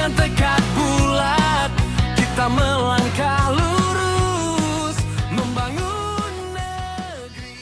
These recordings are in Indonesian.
Dengan tekad bulat kita melangkah lurus membangun negeri.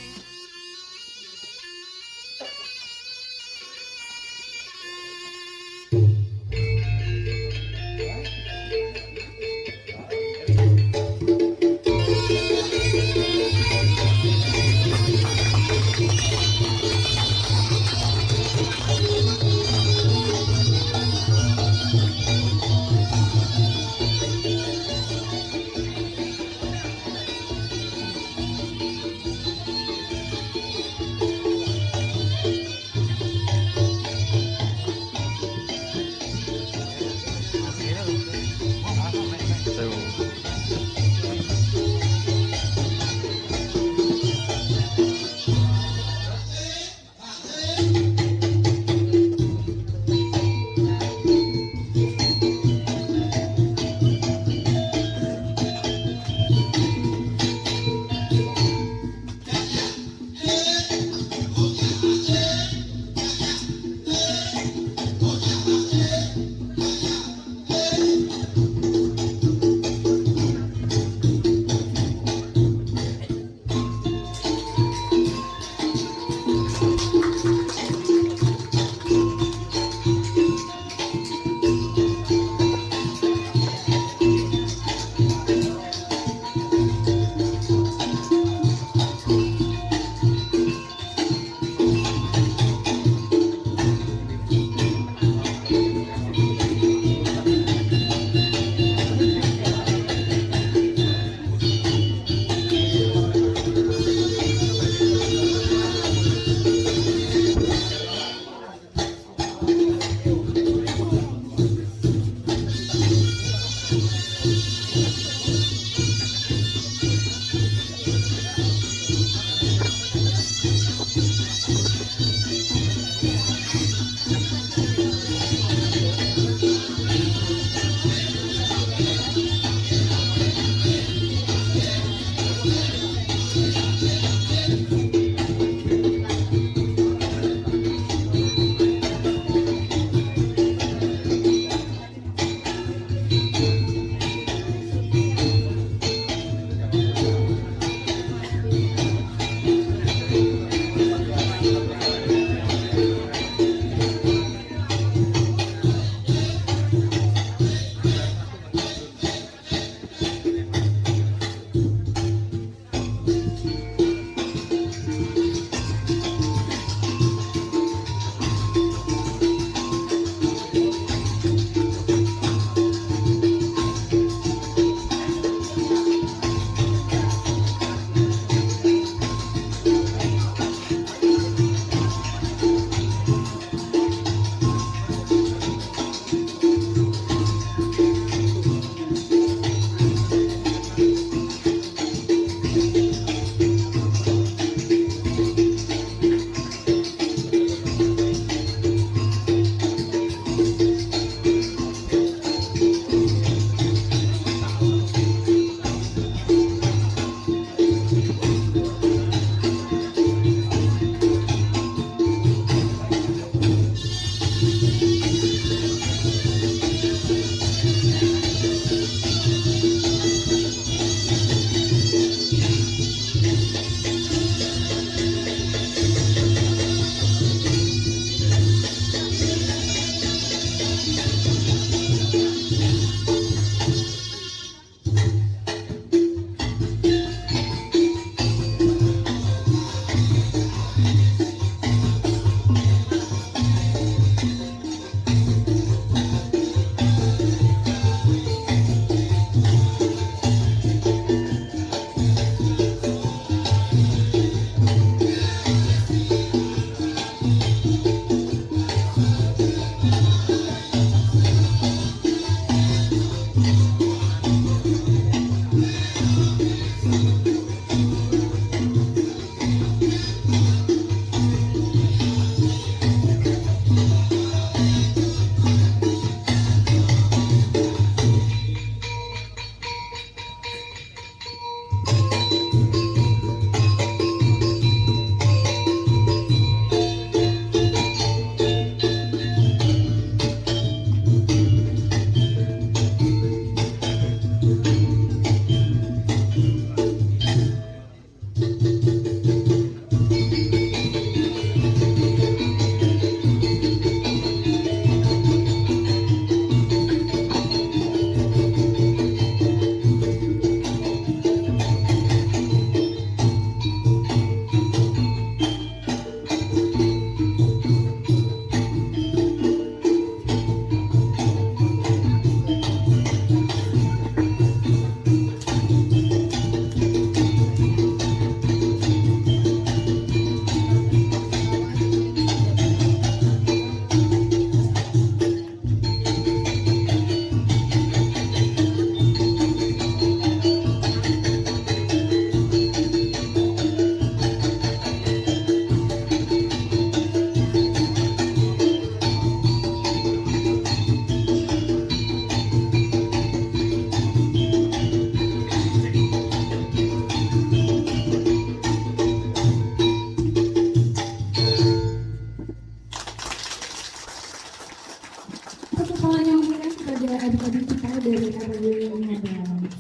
semuanya mulia kepada adik-adik kita dari ABG Ngabel.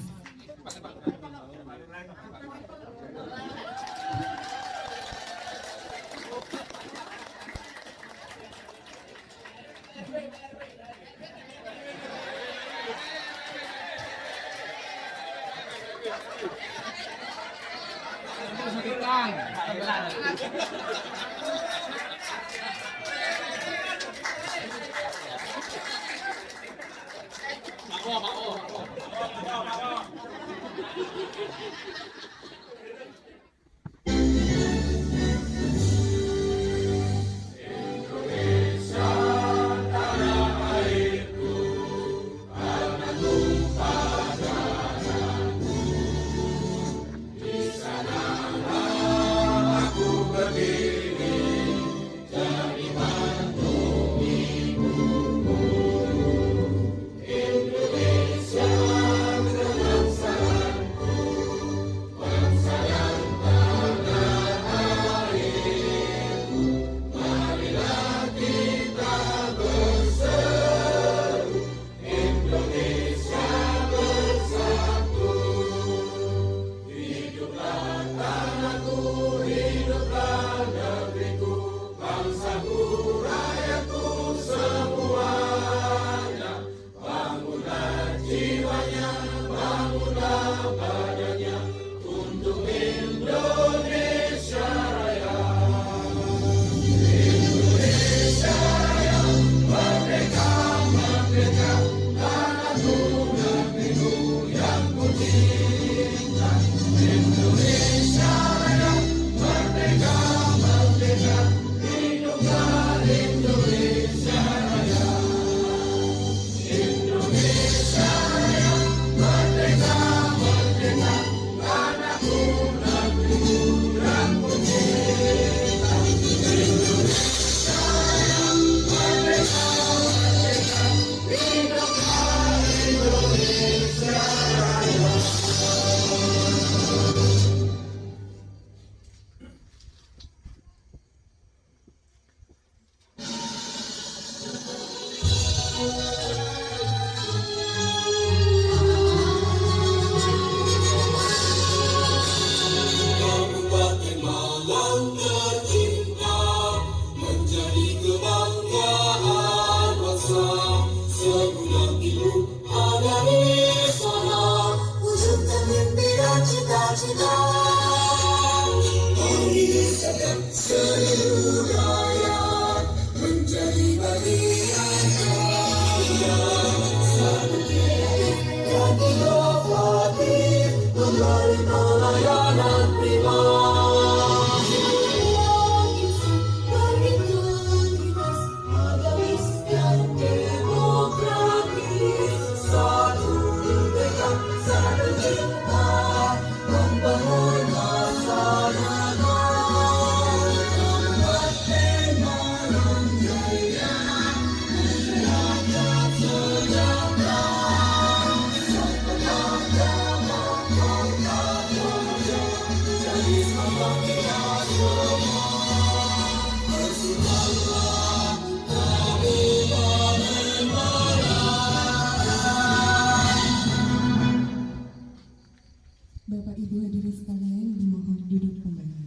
Bapak Ibu hadirin sekalian dimohon duduk kembali.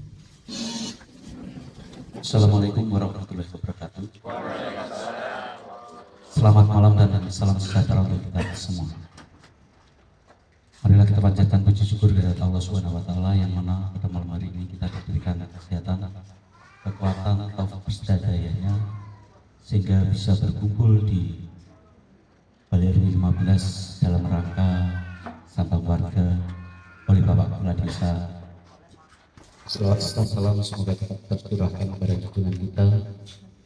Assalamualaikum warahmatullahi wabarakatuh. Selamat malam dan salam sejahtera untuk kita semua. Marilah kita panjatkan puji syukur kepada Allah Subhanahu wa taala yang mana pada malam hari ini kita diberikan kesehatan, kekuatan, taufik serta dayanya sehingga bisa berkumpul di Balai RW 15 dalam rangka santap warga oleh Bapak Kepala Desa. Selawat serta salam semoga tetap tercurahkan kepada junjungan kita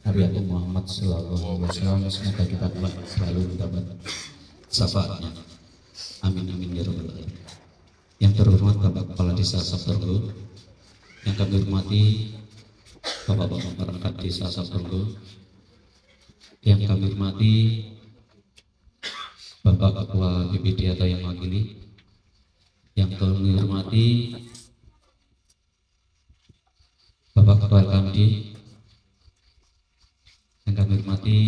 Nabi Muhammad Sallallahu Alaihi Wasallam. Semoga kita selalu mendapat syafaatnya. Amin amin ya rabbal alamin. Yang terhormat Bapak Kepala Desa Saptorgo, yang kami hormati Bapak-bapak perangkat Desa Saptorgo, yang kami hormati Bapak Ketua BPD atau yang mewakili, yang kami hormati Bapak Ketua LKMD, yang kami hormati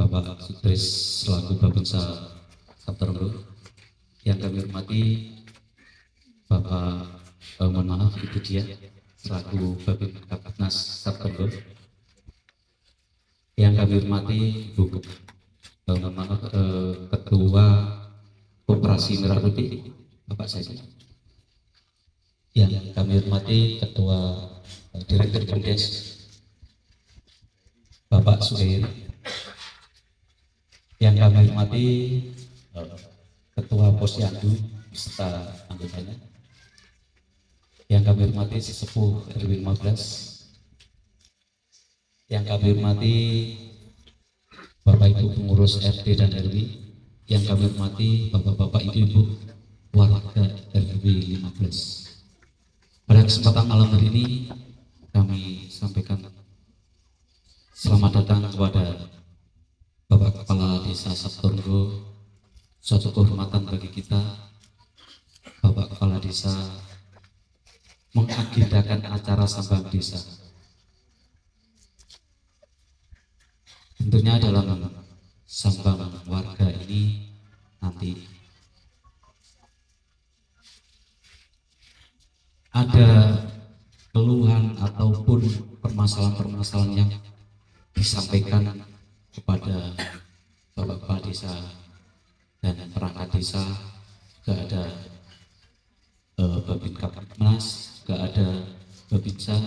Bapak Sutris selaku Babinsa Sabtono, yang kami hormati Bapak mohon maaf Ibu Dia selaku Babin Kapitnas Sabtono, yang kami hormati Ibu mohon maaf Ketua Koperasi Merah Putih Bapak Saidi, yang kami hormati Ketua Direktur Bumdes Bapak Suhairi, yang kami hormati Ketua Posyandu beserta anggotanya, yang kami hormati Sesepuh RW 15, yang kami hormati Bapak Ibu pengurus RT dan RW, yang kami hormati Bapak-bapak Ibu-ibu warga RW 15. Pada kesempatan malam hari ini kami sampaikan selamat datang kepada Bapak Kepala Desa Sabtono. Suatu kehormatan bagi kita, Bapak Kepala Desa mengagendakan acara sambang desa. Tentunya dalam sambang warga ini nanti ada keluhan ataupun permasalahan-permasalahan yang disampaikan kepada Bapak Kepala Desa dan perangkat desa, juga ada Babin Kapitmas, juga ada Babinsa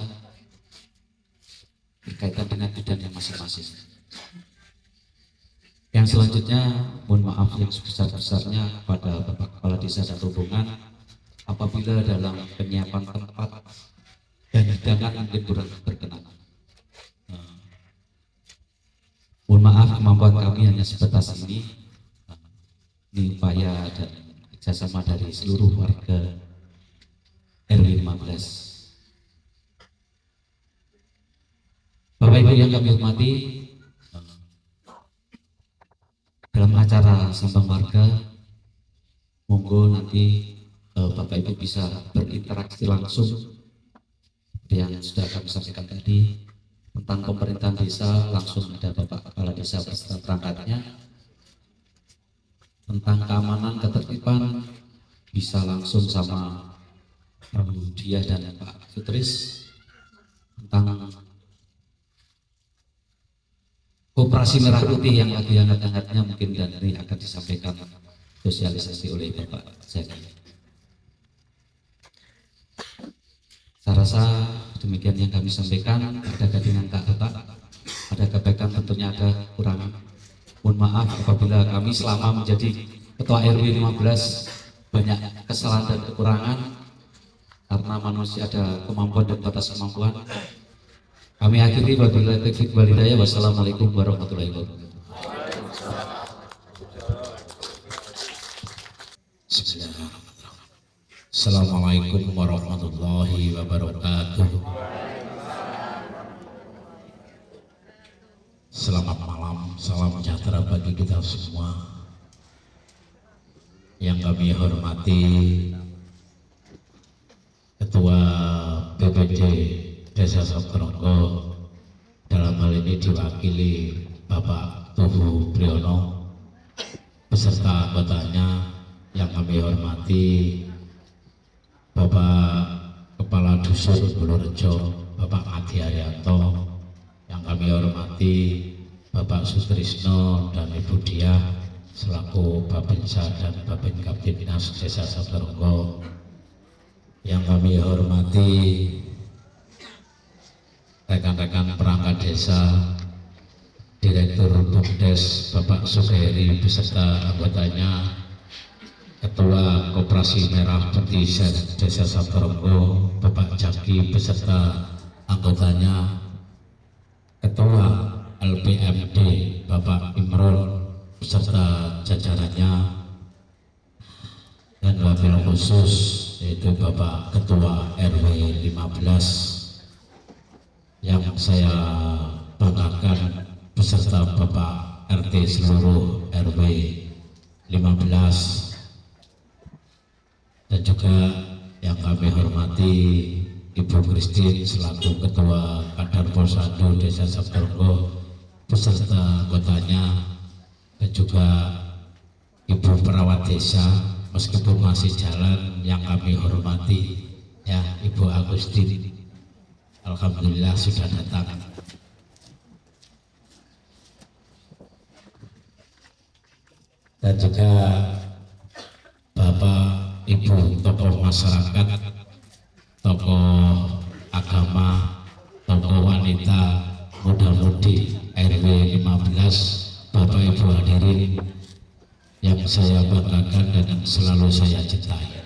berkaitan dengan bidang yang masing-masing. Yang selanjutnya, mohon maaf yang sebesar-besarnya kepada Bapak Kepala Desa dan Rombongan apabila dalam penyiapan tempat dan hidangan mungkin kurang berkenan. Mohon maaf kemampuan kami hanya sebatas ini. Ini upaya dan kerjasama dari seluruh warga RW 15. Bapak Ibu yang kami hormati, dalam acara sambang warga, monggo nanti Bapak Ibu bisa berinteraksi langsung yang sudah kami sampaikan tadi tentang pemerintahan desa. Langsung ada Bapak Kepala Desa beserta perangkatnya. Tentang keamanan ketertiban bisa langsung sama Bu Diah dan Pak Sutris. Tentang Koperasi Merah Putih yang lagi hangat-hangatnya mungkin dan ini akan disampaikan sosialisasi oleh Bapak Zaki. Saya rasa demikian yang kami sampaikan. Ada dengan kata, ada kebaikan, tentunya ada kekurangan. Mohon maaf apabila kami selama menjadi Ketua RW 15 banyak kesalahan dan kekurangan, karena manusia ada kemampuan dan batas kemampuan. Kami akhiri wabillahi taufiq wal hidayah. Wassalamualaikum warahmatullahi wabarakatuh. Bismillahirrahmanirrahim. Assalamualaikum warahmatullahi wabarakatuh. Selamat malam, salam sejahtera bagi kita semua. Yang kami hormati Ketua BPD Desa Sabtono, dalam hal ini diwakili Bapak Tuhu Priyono beserta anggotanya. Yang kami hormati Bapak Kepala Dusun Bulurejo Bapak Adi Haryanto. Yang kami hormati Bapak Sutrisno dan Ibu Diah selaku Babinsa dan Babin Kapitnas Desa Sabtono. Yang kami hormati rekan-rekan perangkat desa, Direktur Bumdes Bapak Suhairi beserta anggotanya, Ketua Koperasi Merah Putih Desa Sabtono Bapak Jaki beserta anggotanya, Ketua LPMD Bapak Imron beserta jajarannya, dan wabil khusus yaitu Bapak Ketua RW 15 yang saya banggakan beserta Bapak RT seluruh RW 15, dan juga yang kami hormati Ibu Christine selaku Ketua Kadar Posyandu Desa Sabtono beserta anggotanya dan juga Ibu perawat desa meskipun masih jalan yang kami hormati ya, Ibu Agustin, alhamdulillah sudah datang. Dan juga Bapak Ibu tokoh masyarakat, tokoh agama, tokoh wanita, muda-mudi RW 15, Bapak Ibu hadirin yang saya banggakan dan selalu saya cintai.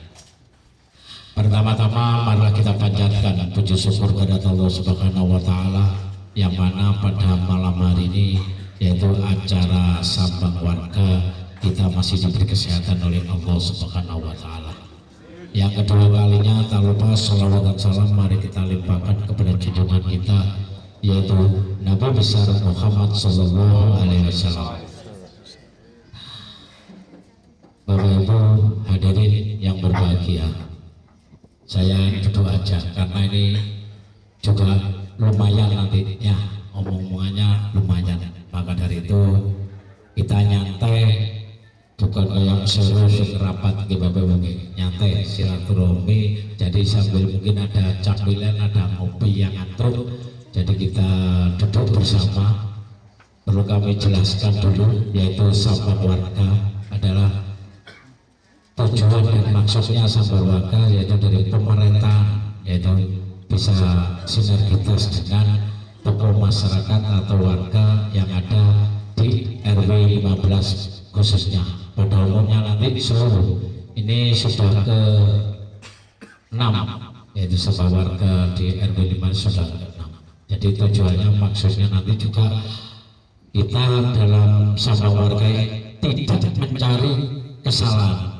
Pertama-tama marilah kita panjatkan puji syukur kepada Allah Subhanahu wa taala yang mana pada malam hari ini yaitu acara sambang warga kita masih diberi kesehatan oleh Allah Subhanahu wa taala. Yang kedua kalinya tak lupa salawat dan salam mari kita limpahkan kepada junjungan kita yaitu Nabi besar Muhammad sallallahu alaihi wasallam. Bapak Ibu hadirin yang berbahagia, saya duduk aja karena ini juga lumayan nanti ya, omong-omongannya lumayan. Maka dari itu kita nyantai, bukan kayak serius rapat di Bapak Ibu, nyantai silaturahmi. Jadi sambil mungkin ada camilan, ada kopi yang antruk, jadi kita duduk bersama. Perlu kami jelaskan dulu yaitu sambang warga adalah tujuan dan maksudnya sambang warga yaitu dari pemerintah, yaitu bisa sinergitas dengan tokoh masyarakat atau warga yang ada di RW 15 khususnya. Pada umumnya nanti seluruh ini sudah ke 6 yaitu sambang warga di RW 15 sudah ke 6. Jadi tujuannya maksudnya nanti juga kita dalam sambang warga tidak mencari kesalahan.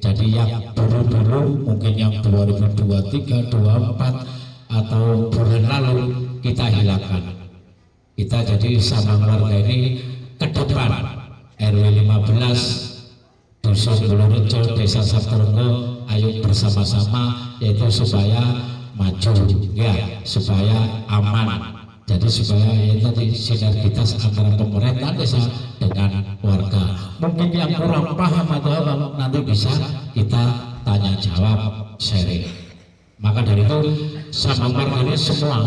Jadi yang dulu-dulu mungkin yang 2023, 24 atau bulan lalu kita hilangkan. Kita jadi sambang warga ini ke depan RW 15 Dusun Bulurejo, Desa Sabtorengo, ayo bersama-sama yaitu supaya maju ya, supaya aman. Jadi supaya itu sinergitas antara pemerintah desa dengan warga. Mungkin yang kurang paham atau apa nanti bisa kita tanya jawab, sharing. Maka dari itu sambang warga ini semua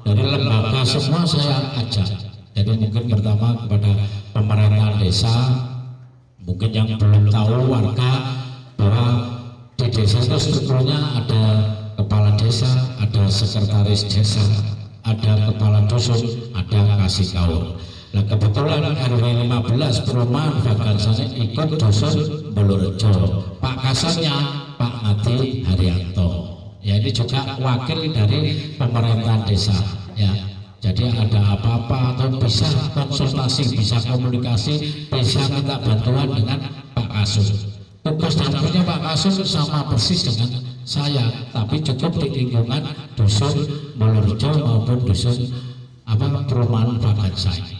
dari lembaga semua saya ajak. Jadi mungkin pertama kepada pemerintah desa, mungkin yang belum tahu warga bahwa di desa itu strukturnya ada kepala desa, ada sekretaris desa, ada kepala dusun, ada kasih kaur. Nah kebetulan RW 15 perumahan Bagansane ikut dusun Bulurejo. Pak Kasarnya Pak Ngati Haryanto. Ya ini juga wakil dari pemerintahan desa. Ya jadi ada apa-apa atau bisa konsultasi, bisa komunikasi, bisa minta bantuan dengan Pak Kasur. Tugas dapurnya Pak Kasur sama persis dengan saya, tapi cukup di lingkungan dusun Bulurejo maupun dusun perumahan Bagansane.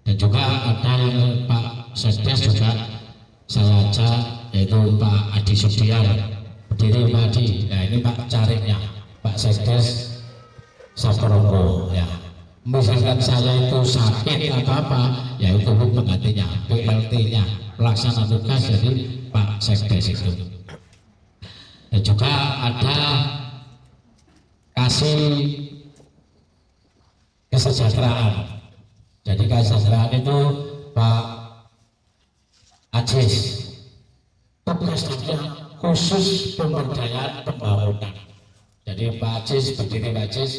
Dan juga ada yang Pak Sekdes juga saya ajak yaitu Pak Adi Sudiar, berdiri Pak Adi. Nah ini Pak Cariknya, Pak Sekdes Sabtorengo ya. Misalkan saya itu sakit apa-apa, ya itu penggantinya, PLT-nya, pelaksana tugas jadi Pak Sekdes itu. Dan juga ada kasih kesejahteraan. Jadi kesejahteraan itu Pak Ajis, tugasnya khusus pemberdayaan pembangunan. Jadi Pak Ajis, berdiri Pak Ajis.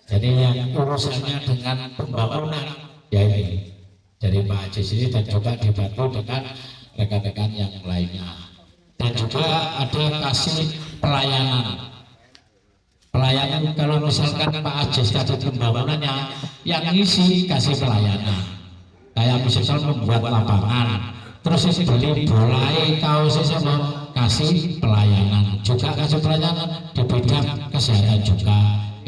Jadi yang urusannya dengan pembangunan ya ini. Jadi Pak Ajis ini dan juga dibantu dengan rekan-rekan yang lainnya. Dan juga ada kasih pelayanan. Pelayanan kalau misalkan Pak Ajis tadi pembangunannya yang ngisi kasih pelayanan. Kayak misalkan membuat lapangan, terus beli bolai kaos sama kasih pelayanan. Juga kasih pelayanan di bidang kesehatan juga.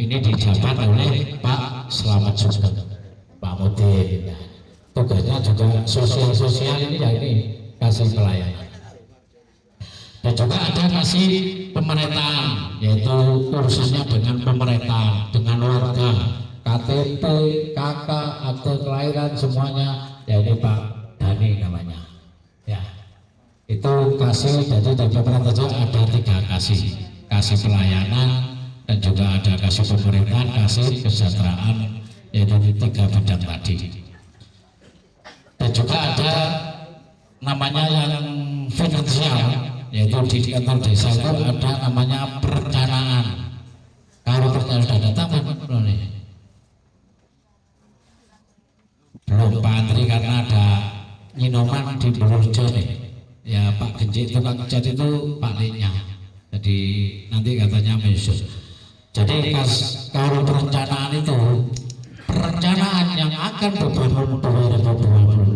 Ini dijabat oleh Pak Slamet Sugeng, Pak Mudin. Tugasnya juga sosial ini ya ini kasih pelayanan. Dan juga ada kasih pemerintahan, yaitu urusannya dengan pemerintah, dengan warga, KTP, KK, akte kelahiran semuanya, ya ini Pak Dani namanya. Ya, itu kasih, jadi di pemerintah ada 3 kasih pelayanan dan juga ada kasih pemerintahan, kasih kesejahteraan, yaitu 3 bidang tadi. Dan juga ada namanya yang finansial, yaitu di kantor desa itu ada namanya perencanaan. Kalau perencanaan sudah datang belum nih? Belum Pak Andri, karena ada nyinoman di Purworejo nih. Ya Pak Genjit, Pak Genjit itu Pak Linya. Jadi nanti katanya menyusul. Jadi kalau perencanaan itu, perencanaan yang akan dibangun 2026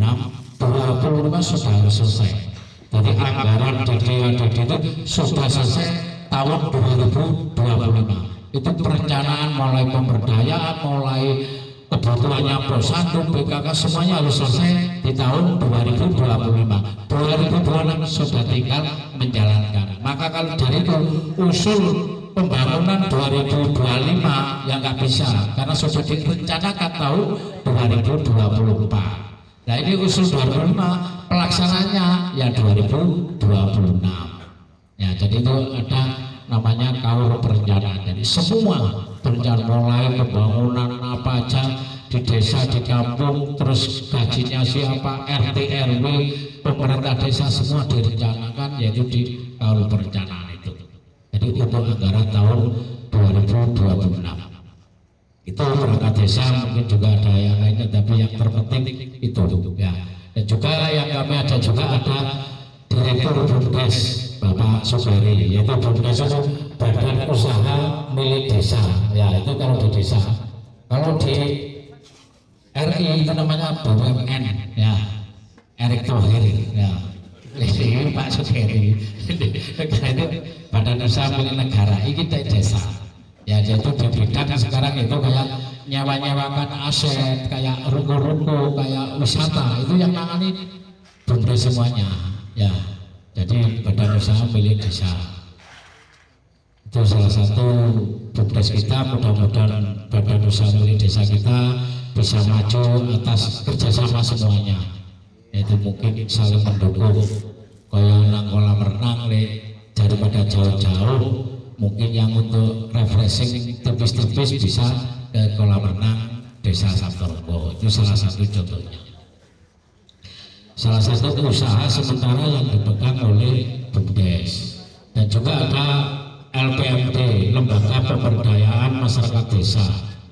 sudah harus selesai. Jadi anggaran DD itu sudah selesai tahun 2025. Itu perencanaan mulai pemberdayaan, mulai kebutuhannya posyandu, PKK semuanya harus selesai di tahun 2025. 2026 sudah tinggal menjalankan. Maka kalau dari itu usul pembangunan 2025 yang nggak bisa karena sudah direncanakan tahun 2024. Nah ini usul 2025 pelaksananya ya 2026. Ya jadi itu ada namanya KAUR perencanaan. Jadi semua perencanaan mulai pembangunan apa aja di desa, di kampung, terus gajinya siapa, RT RW, pemerintah desa semua direncanakan, yaitu di KAUR perencanaan itu. Jadi untuk anggaran tahun 2026 itu perangkat desa, mungkin juga ada yang lainnya, tapi yang terpenting itu ya. Dan juga yang kami ada juga ada Direktur BUMDes Bapak Sugari, yaitu BUMDes itu badan usaha milik desa ya. Itu kalau di desa. Kalau di RI itu namanya BUMN ya, Erick Thohir ya. Ini Pak Sugari itu badan usaha milik negara, ini desa ya. Jadi di bidang sekarang itu kayak nyewa-nyewakan aset, kayak ruko-ruko, kayak wisata, itu yang nangani BUMDes semuanya ya. Jadi badan usaha milik desa itu salah satu BUMDes kita. Mudah-mudahan badan usaha milik desa kita bisa maju atas kerjasama semuanya, yaitu mungkin saling mendukung. Kayak nang kolam renang daripada jauh-jauh, mungkin yang untuk refreshing tipis-tipis bisa ke kolam renang desa Sabtorbo. Itu salah satu contohnya, salah satu usaha sementara yang dipegang oleh BUMDes. Dan juga ada LPMD, Lembaga Pemberdayaan Masyarakat Desa,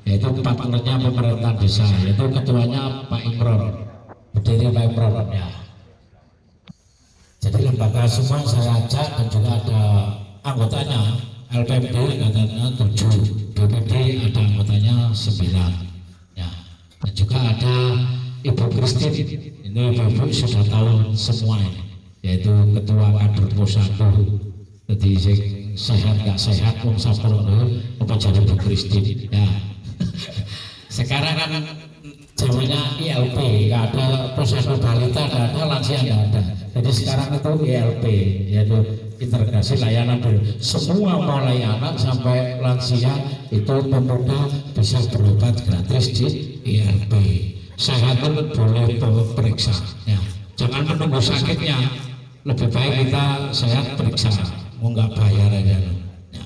yaitu partnernya pemerintahan desa, yaitu ketuanya Pak Imron, berdiri Pak Imron ya. Jadi lembaga semua saya ajak, dan juga ada anggotanya. LPMD katanya 7, BPD ada anggotanya 9 ya. Dan juga ada Ibu Christine, ini Ibu sudah tahu semua ini, yaitu ketua kader posyandu. Jadi sehat nggak sehat wong Sabtorbo apa jadi Bu Christine ya. Sekarang kan zamannya ILP, nggak ada posyandu balita, nggak ada lansia, nggak ada. Jadi sekarang itu ILP, yaitu integrasi layanan semua, mulai anak sampai lansia itu pemuda bisa berobat gratis di ILP. Sehat pun boleh periksa ya. Jangan menunggu sakitnya, lebih baik kita sehat periksa, mau nggak bayar aja ya.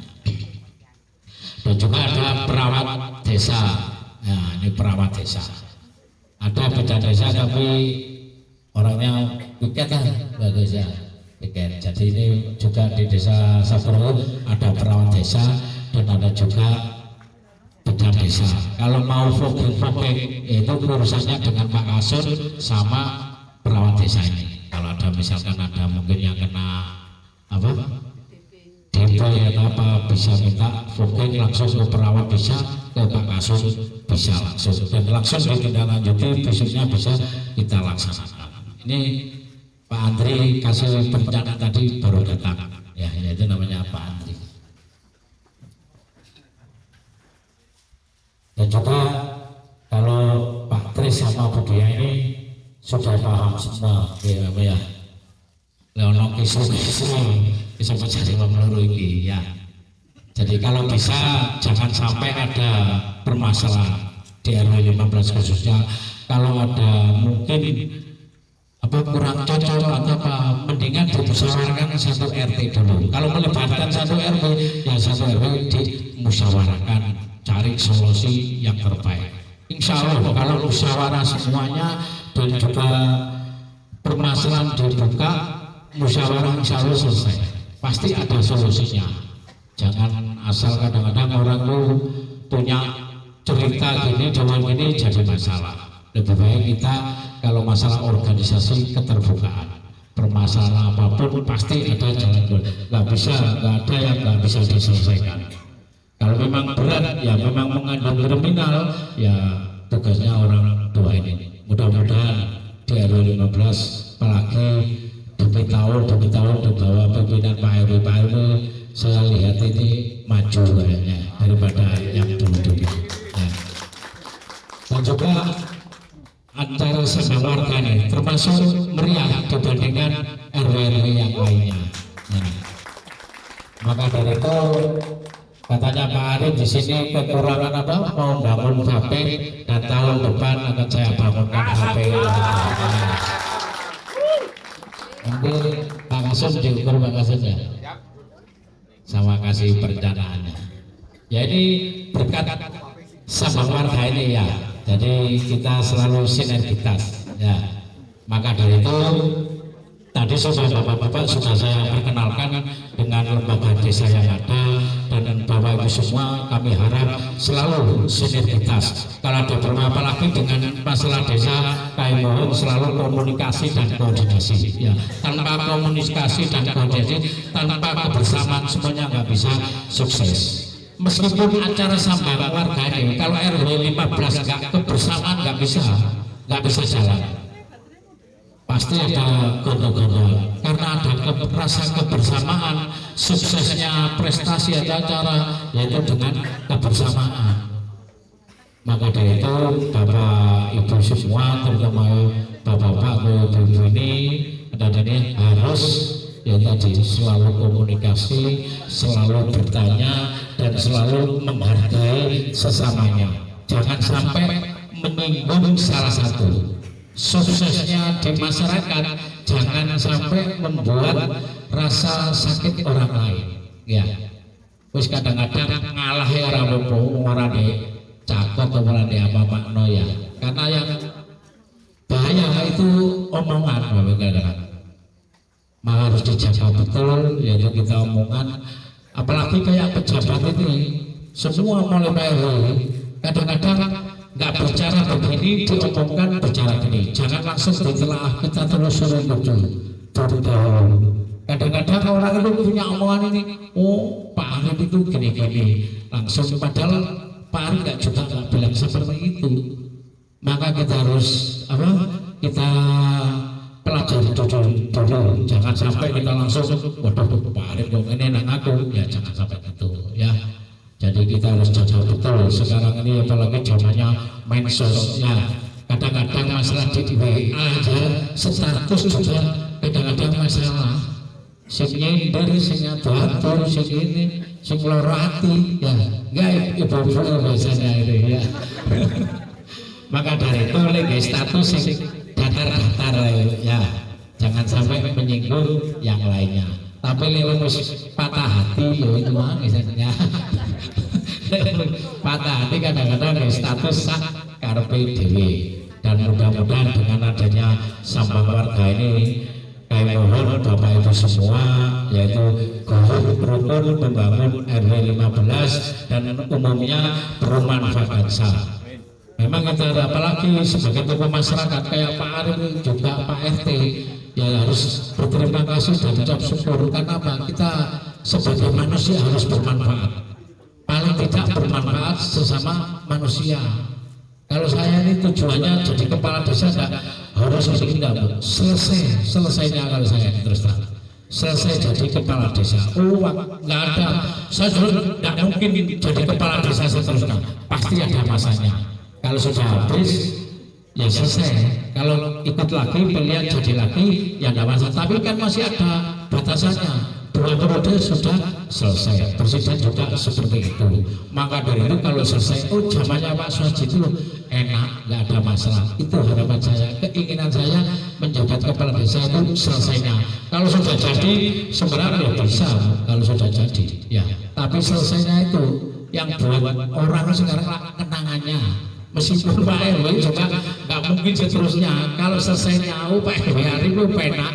Dan juga ada perawat desa ya, ini perawat desa. Ada beda desa tapi orangnya piket kan, bagus ya, piket. Jadi ini juga di desa Sabtorbo ada perawat desa dan ada juga beda desa. Kalau mau fogging itu urusannya dengan Pak Kasur sama perawat desa ini. Kalau ada misalkan ada mungkin yang kena apa DP atau apa, bisa minta fogging langsung ke perawat, bisa ke Pak Kasur, bisa langsung, dan langsung ditindaklanjuti, besoknya bisa kita laksanakan. Ini Pak Andri kasih perencanaan tadi baru datang ya, itu namanya Pak Andri. Dan juga kalau Pak Tris sama Bu Dia ini sudah paham semua ya. Leonok isu bisa mencari memeluru ini ya. Jadi kalau bisa jangan sampai ada permasalahan di RW 15 khususnya. Kalau ada mungkin kurang cocok atau mendingan dimusyawarahkan satu RT dulu. Kalau melibatkan satu RW, ya satu RW dimusyawarahkan, cari solusi yang terbaik. Insya Allah kalau musyawarah semuanya dan juga permasalahan dibuka, musyawarah insya Allah selesai. Pasti ada solusinya. Jangan asal kadang-kadang orang tuh punya cerita gini dengan gini jadi masalah. Lebih baik kita kalau masalah organisasi keterbukaan, permasalahan apapun pasti ada jalan keluar. Nggak ada yang nggak bisa diselesaikan. Kalau memang berat, ya memang mengandung kriminal, ya tugasnya orang tua ini. Mudah-mudahan di RW 15, apalagi demi tahun di bawah pimpinan Pak RW, saya lihat ini maju kayaknya daripada yang dulu-dulu. Ya. Dan juga acara sama warga ini termasuk meriah dibandingkan RW yang lainnya. Nah, maka dari itu katanya Pak Arif di sini kekurangan apa? Mau bangun HP dan tahun depan akan saya bangunkan HP. Nanti Pak Kasum diukur Pak Kasum ya, sama kasih perencanaannya. Ya ini berkat sama warga ini ya. Jadi kita selalu sinergitas ya. Maka dari itu tadi sudah bapak-bapak sudah saya perkenalkan dengan lembaga desa yang ada, dan bapak ibu semua kami harap selalu sinergitas. Kalau ada apa lagi dengan masalah desa, kami mohon selalu komunikasi dan koordinasi ya. Tanpa komunikasi dan koordinasi, tanpa kebersamaan semuanya nggak bisa sukses. Meskipun acara sambang warga ini, kalau RW 15 nggak kebersamaan nggak bisa jalan. Pasti ada gondok-gondok, karena ada rasa kebersamaan. Suksesnya prestasi ada acara yaitu dengan kebersamaan. Maka dari itu Bapak Ibu semua, terutama Bapak-bapak Ibu ini harus ya tadi selalu komunikasi, selalu bertanya, dan selalu menghargai sesamanya. Jangan sampai menyinggung salah satu. Suksesnya di masyarakat jangan sampai membuat rasa sakit orang lain. Ya, terus kadang-kadang ngalah ya orang di cakot atau orang di apa Pak Noya. Karena yang bahaya itu omongan, kadang-kadang. Maka harus dijaga betul, yaitu kita omongan. Apalagi kayak pejabat ini, semua mulai bayar. Kadang-kadang nggak bicara begini, diomongkan bicara gini. Jangan langsung ditelaah, kita telusuri betul dari dahulu. Kadang-kadang orang itu punya omongan ini, oh Pak Arif itu gini-gini, langsung padahal Pak Arif nggak bilang seperti itu. Maka kita harus kita pelajari dulu. Jangan sampai kita langsung, waduh Pak Arif kok ini nang aku, ya jangan sampai gitu ya. Jadi kita harus jaga betul. Sekarang ini apalagi zamannya medsos ya. Kadang-kadang masalah di WA aja status juga kadang-kadang masalah. Sing nyender, sing ngatur, sing ini, sing loro ati ya. Enggak ibu-ibu biasanya itu ya. Maka dari itu lagi status sing datar-datar ya. Jangan sampai menyinggung yang lainnya. Tapi lewat patah hati ya itu misalnya. Patah hati kadang-kadang status sah karpe dewi. Dan mudah-mudahan dengan adanya sambang warga ini, kami mohon Bapak Ibu semua, yaitu rukun membangun RW 15 dan umumnya bermanfaat. Memang kita apalagi sebagai tokoh masyarakat kayak Pak Arif juga Pak RT ya harus berterima kasih dan ucap syukur. Karena apa? Kita sebagai manusia harus bermanfaat, paling tidak bermanfaat sesama manusia. Kalau saya ini tujuannya jadi kepala desa enggak harus enggak selesainya kalau saya terus terang selesai jadi kepala desa uang nggak ada, saya juga nggak mungkin jadi kepala desa seterusnya, pasti ada masanya. Kalau sudah habis ya selesai, kalau ikut lagi pilihan jadi lagi ya nggak masalah, tapi kan masih ada batasannya. 2 periode sudah selesai. Presiden juga seperti itu. Maka dari itu kalau selesai, oh zamannya Pak Suharji itu enak, nggak ada masalah. Itu harapan saya, keinginan saya menjabat kepala desa itu selesainya. Kalau sudah jadi sebenarnya bisa, kalau sudah jadi, ya. Tapi selesainya itu yang buat orang sekarang kenangannya. Meskipun Pak RW juga nggak mungkin seterusnya. Kalau selesainya, oh Pak RW hari itu penak.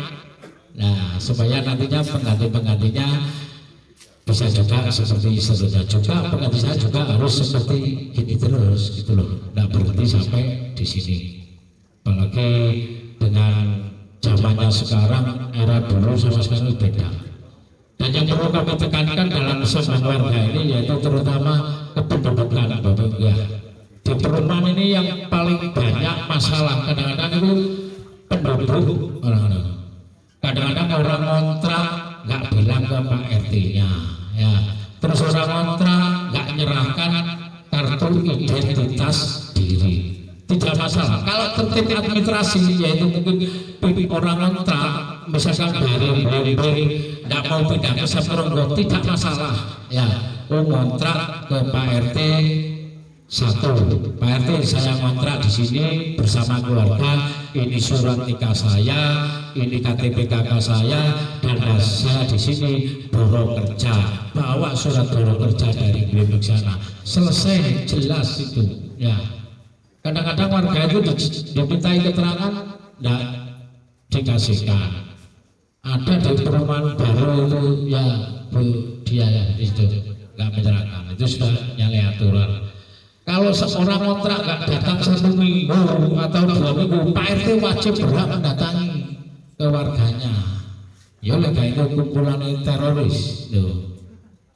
Nah, supaya nantinya pengganti-penggantinya bisa juga seperti sebelumnya juga, pengganti saya juga harus seperti gini terus gitu loh, nggak berhenti sampai di sini. Apalagi dengan zamannya sekarang, era dulu sama sekarang beda. Dan yang perlu kami tekankan dalam sesama warga ini yaitu terutama kependudukan Bapak ya. Di perumahan ini yang paling banyak masalah kadang-kadang itu penduduk orang-orang. Kadang-kadang orang kontrak nggak bilang ke Pak RT-nya, ya. Terus orang kontrak nggak menyerahkan kartu identitas diri. Tidak masalah. Kalau tertib administrasi, yaitu mungkin orang kontrak, misalkan dari nggak mau pindah ke Saparonggo, tidak masalah. Ya, kontrak ke Pak RT. 1, Pak RT saya kontrak di sini bersama keluarga, ini surat nikah saya, ini KTP kakak saya, dan saya di sini boro kerja, bawa surat boro kerja dari Greenpeace sana, selesai, jelas itu, ya. Kadang-kadang warga itu dimintai keterangan, tidak dikasihkan. Ada di perumahan baru itu, ya Bu dia ya itu nggak menyerahkan, itu sudah nyalahi aturan. Kalau seorang kontrak nggak datang 1 minggu atau 2 minggu, Pak RT wajib berhak mendatangi ke warganya. Ya oleh karena itu kumpulan teroris, loh.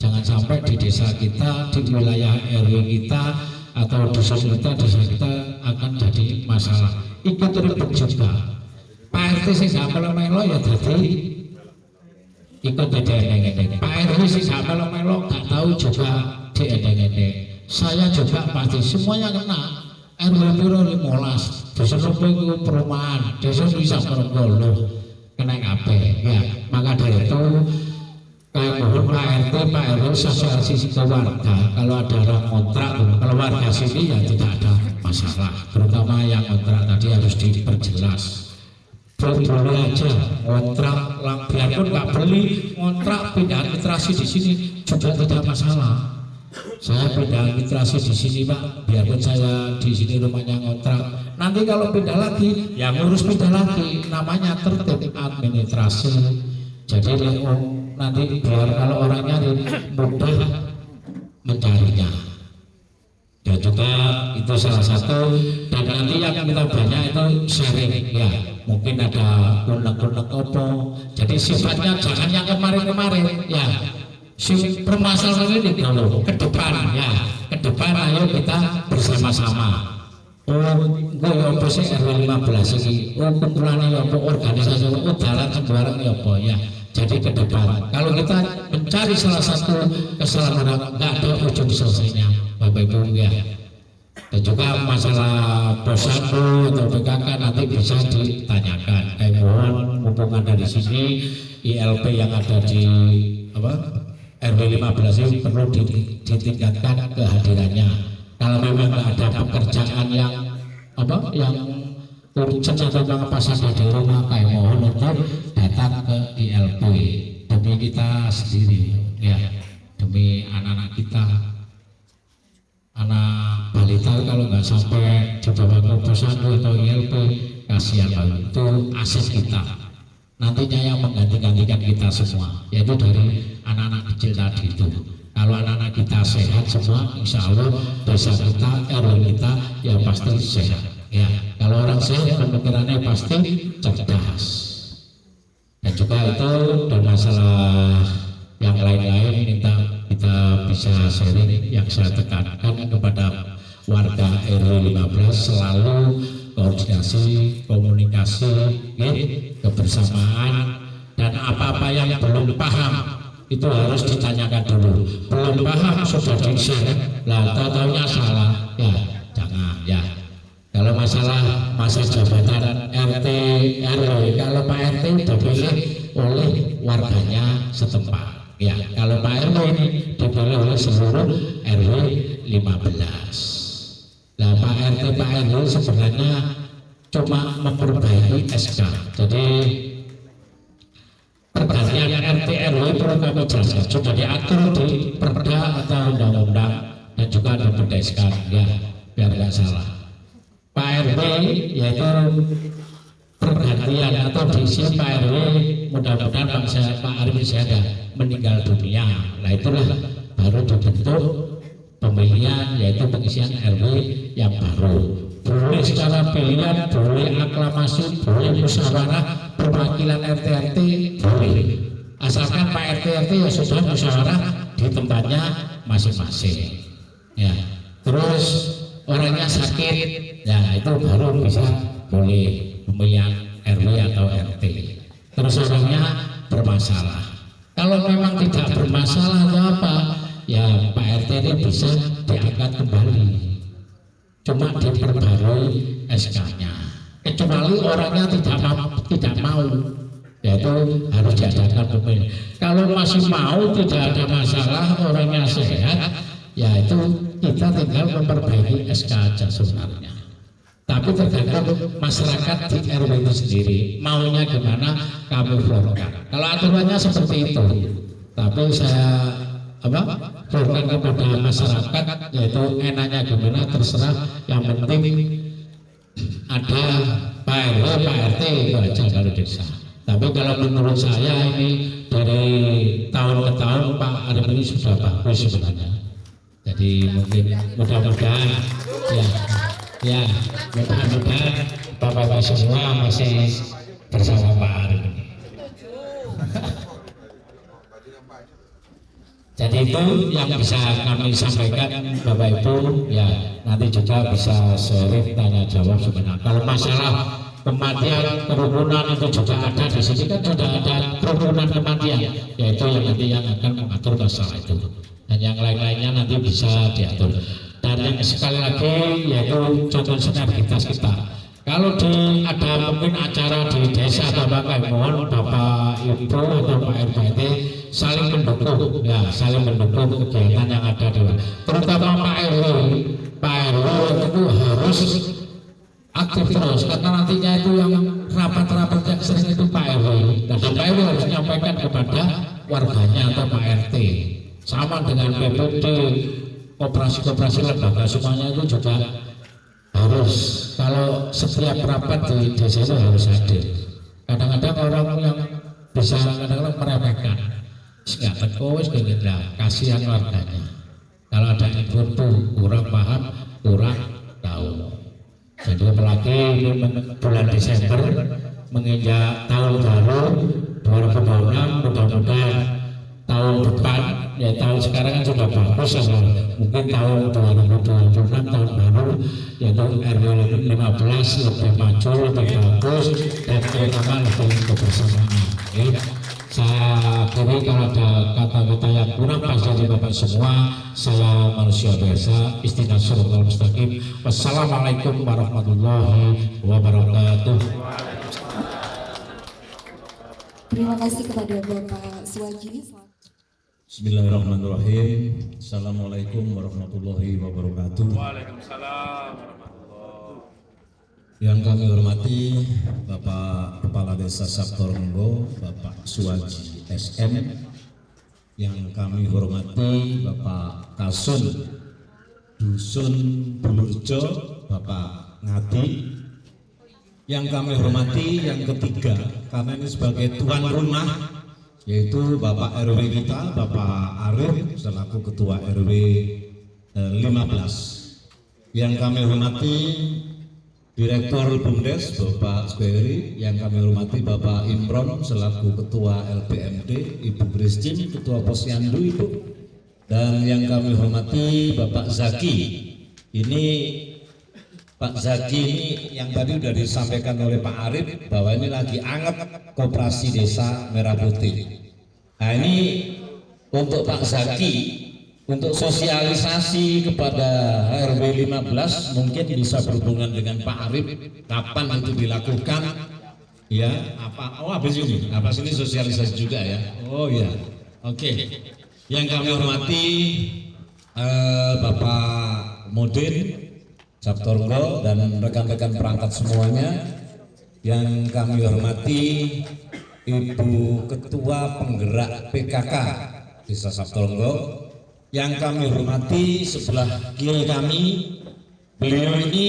Jangan sampai di desa kita, di wilayah RW kita atau desa kita akan jadi masalah. Ikut ribet juga. Pak RT sih nggak melo ya jadi ikut edeng-edeng. Pak RW sih nggak melo nggak tahu juga di edeng-edeng. Saya juga pasti semuanya kena. RW Piro 15 desa itu perumahan, desa bisa Saparonggo kena kabeh ya. Maka dari itu mohon Pak RT, Pak RW sosialisasi ke warga. Kalau ada orang kontrak, kalau warga sini ya tidak ada masalah. Terutama yang kontrak tadi harus diperjelas. Boleh aja kontrak, biarpun nggak beli kontrak pindah administrasi di sini juga tidak masalah. Saya pindah administrasi di sini Pak, biarpun saya di sini rumahnya kontrak. Nanti kalau pindah lagi, ya ngurus pindah lagi, namanya tertib administrasi. Jadi nanti biar kalau orang nyari mudah mencarinya. Dan juga itu salah satu. Dan nanti yang kita banyak itu sharing ya. Mungkin ada unek-unek apa. Jadi sifatnya jangan yang kemarin-kemarin ya. Permasalahan ini kalau ke depan ya, ke depan ayo kita bersama-sama. Gue apa sih RW 15 ini? Kumpulan ini apa organisasi? Jalan sembarang ya apa ya? Jadi ke depan, kalau kita mencari salah satu kesalahan orang, nggak ada ujung selesainya, Bapak Ibu ya. Dan juga masalah posyandu atau PKK nanti bisa ditanyakan. Kayak mohon mumpung ada di sini, ILP yang ada di apa? RW 15 ini perlu ditingkatkan kehadirannya. Kalau memang ada pekerjaan yang apa yang urgent atau apa saja di rumah, kayak mohon untuk datang ke ILP demi kita sendiri ya, demi anak-anak kita. Anak balita kalau nggak sampai dibawa ke posyandu atau ILP kasihan banget, itu aset kita. Nantinya yang mengganti-gantikan kita semua, yaitu dari anak-anak kecil tadi itu. Kalau anak-anak kita sehat semua, insya Allah desa kita, RW kita ya pasti sehat. Ya, kalau orang sehat pemikirannya pasti cerdas. Dan juga itu dan masalah yang lain-lain kita bisa sharing. Yang saya tekankan kepada warga RW 15 selalu koordinasi, komunikasi, kebersamaan, dan apa-apa yang belum paham itu harus ditanyakan dulu. Belum paham sudah di-share, lah tahu-taunya salah, ya jangan ya. Kalau masalah masa jabatan RT RW, kalau Pak RT udah pilih oleh warganya setempat. Ya, kalau Pak RW ini dipilih oleh seluruh RW 15. Nah, Pak RW sebenarnya cuma memperbaiki SK. Jadi pergantian RT RW perlu kami jelaskan sudah diatur di perda atau undang-undang dan juga ada perda SK, ya, biar nggak salah. Pak RW yaitu pergantian atau diisi Pak RW, mudah-mudahan Pak Arif Syahda meninggal dunia. Nah itulah baru dibentuk pemilihan yaitu pengisian RW yang baru. Boleh secara pilihan, boleh aklamasi, boleh musyawarah, perwakilan RT-RT boleh. Asalkan Pak RT-RT ya sudah musyawarah di tempatnya masing-masing. Ya, terus orangnya sakit, ya itu baru bisa boleh pemilihan RW atau RT. Terus orangnya bermasalah. Kalau memang tidak bermasalah atau apa, ya Pak RT ini bisa diangkat kembali. Cuma diperbarui SK-nya. Kecuali orangnya tidak mau, yaitu harus diadakan pemilihan. Kalau masih mau, tidak ada masalah, orangnya sehat, ya itu kita tinggal memperbaiki SK aja sebenarnya. Tapi tergantung masyarakat di RW itu sendiri maunya gimana kami florkan. Kalau aturannya seperti itu, tapi saya florkan kepada masyarakat yaitu enaknya gimana terserah, yang penting ada Pak RW, Pak RT itu aja kalau desa. Tapi kalau menurut saya ini dari tahun ke tahun Pak Arif ini sudah bagus sebenarnya. Jadi mungkin mudah-mudahan ya mudah-mudahan Bapak-Bapak semua masih bersama Pak Arif ini. Jadi itu yang bisa kami sampaikan Bapak Ibu, ya nanti juga bisa sharing tanya jawab sebenarnya. Kalau masalah kematian, kerukunan itu juga ada di sini, kan sudah ada kerukunan kematian, yaitu yang nanti yang akan mengatur masalah itu. Dan yang lain-lainnya nanti bisa diatur. Dan yang sekali lagi yaitu contoh sinergitas kita. Kalau ada mungkin acara di desa Bapak, mohon Bapak Ibu atau Pak RT saling mendukung, ya saling mendukung kegiatan yang ada di luar. Terutama Pak RW itu harus aktif terus, karena nantinya itu yang rapat-rapat yang sering itu Pak RW. Dan Pak RW harus menyampaikan kepada warganya atau Pak RT. Sama dengan PPD, koperasi-koperasi lembaga semuanya itu juga harus, kalau setiap rapat di desa itu harus hadir. Kadang-kadang orang yang bisa kadang-kadang meremehkan, nggak tekos dengan kasihan warganya. Kalau ada info kurang paham, kurang tahu. Jadi apalagi ini bulan Desember menginjak tahun baru 2026, mudah-mudahan tahun depan, ya tahun sekarang kan sudah bagus ya, mungkin tahun 2026 tahun baru yaitu RW 15 lebih maju, lebih bagus, dan terutama lebih kebersamaan. Saya kira kalau ada kata-kata yang kurang pas dari Bapak semua, saya manusia biasa, istilah surga mustaqim. Wassalamualaikum warahmatullahi wabarakatuh. Terima kasih kepada Bapak Suwaji. Bismillahirrahmanirrahim. Assalamualaikum warahmatullahi wabarakatuh. Waalaikumsalam warahmatullahi. Yang kami hormati Bapak Kepala Desa Sabtorenggo, Bapak Suwaji SM. Yang kami hormati Bapak Kasun Dusun Bulurjo, Bapak Ngati. Yang kami hormati yang ketiga, karena ini sebagai tuan rumah, yaitu Bapak RW kita, Bapak Arif selaku Ketua RW 15. Yang kami hormati Direktur BUMDes Bapak Squeri, yang kami hormati Bapak Imron selaku Ketua LPMD, Ibu Christine Ketua Posyandu Ibu, dan yang kami hormati Bapak Zaki. Ini Pak Zaki ini yang tadi sudah disampaikan oleh Pak Arif bahwa ini lagi anget Koperasi Desa Merah Putih. Nah ini untuk Pak Zaki, untuk sosialisasi kepada RW 15 mungkin bisa berhubungan dengan Pak Arif kapan itu dilakukan, Ya, apa? Oh, habis ini. Habis ini sosialisasi juga ya. Oh ya. Oke. Yang kami hormati Bapak Mudin Sabtorgo dan rekan-rekan perangkat semuanya. Yang kami hormati Ibu Ketua Penggerak PKK Desa Sabtorgo. Yang kami hormati sebelah kiri kami, beliau ini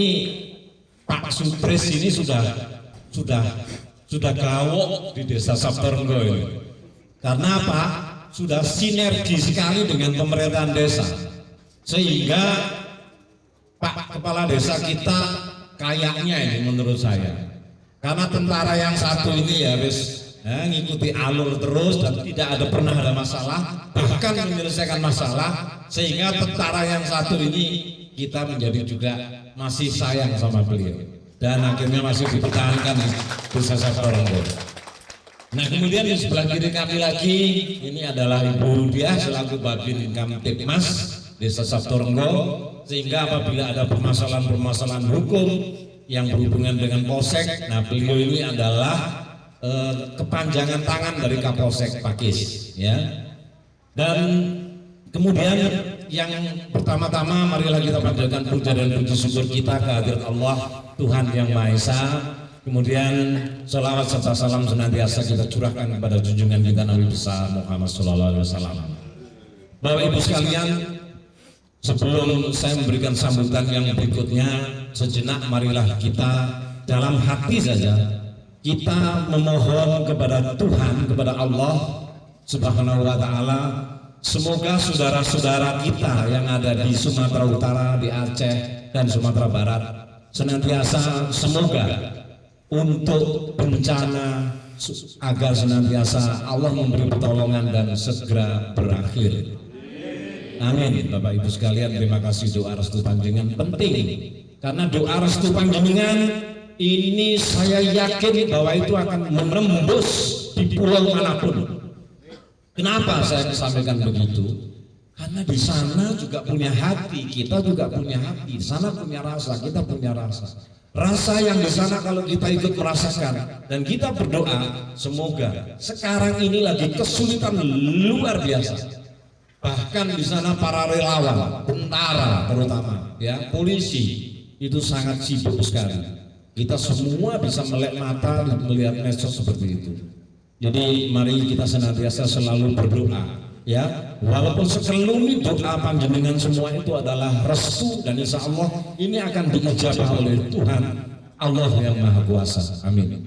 Pak Sutris ini sudah gawok di Desa Sabtorgo ini. Karena apa? Sudah sinergi sekali dengan pemerintahan desa, sehingga Pak Kepala Desa kita kayaknya ini menurut saya, karena tentara yang satu ini ya ngikuti alur terus dan tidak pernah ada masalah, bahkan menyelesaikan masalah, sehingga tentara yang satu ini kita menjadi juga masih sayang sama beliau dan akhirnya masih dipertahankan di Desa Sabtorgo. Nah, kemudian di sebelah kiri kami lagi ini adalah Ibu Diah selaku Babin Kamtibmas Desa Sabtorgo, sehingga apabila ada permasalahan-permasalahan hukum yang berhubungan dengan Polsek, nah beliau ini adalah kepanjangan tangan dari Kapolsek Pakis, ya. Dan kemudian yang pertama-tama marilah kita panjatkan puja dan puji syukur kita kehadirat Allah Tuhan Yang Maha Esa. Kemudian selawat serta salam senantiasa kita curahkan kepada junjungan kita Nabi besar Muhammad SAW. Bapak Ibu sekalian, sebelum saya memberikan sambutan yang berikutnya, sejenak marilah kita dalam hati saja kita memohon kepada Tuhan, kepada Allah Subhanahu wa Ta'ala, semoga saudara-saudara kita yang ada di Sumatera Utara, di Aceh dan Sumatera Barat senantiasa semoga untuk bencana agar senantiasa Allah memberi pertolongan dan segera berakhir. Amin. Bapak Ibu sekalian, terima kasih doa restu panjenengan penting, karena doa restu panjenengan ini saya yakin bahwa itu akan menembus di pulau manapun. Kenapa saya sampaikan begitu? Karena di sana juga punya hati, kita juga punya hati. Di sana punya rasa, kita punya rasa. Rasa yang di sana kalau kita ikut merasakan dan kita berdoa, semoga sekarang ini lagi kesulitan luar biasa. Bahkan di sana para relawan, tentara terutama, ya polisi itu sangat sibuk sekali. Kita semua bisa melek mata dan melihat medsos seperti itu. Jadi mari kita senantiasa selalu berdoa, ya. Walaupun sekelumit doa panjenengan semua itu adalah restu dan insya Allah ini akan diijabah oleh Tuhan Allah yang Maha Kuasa. Amin.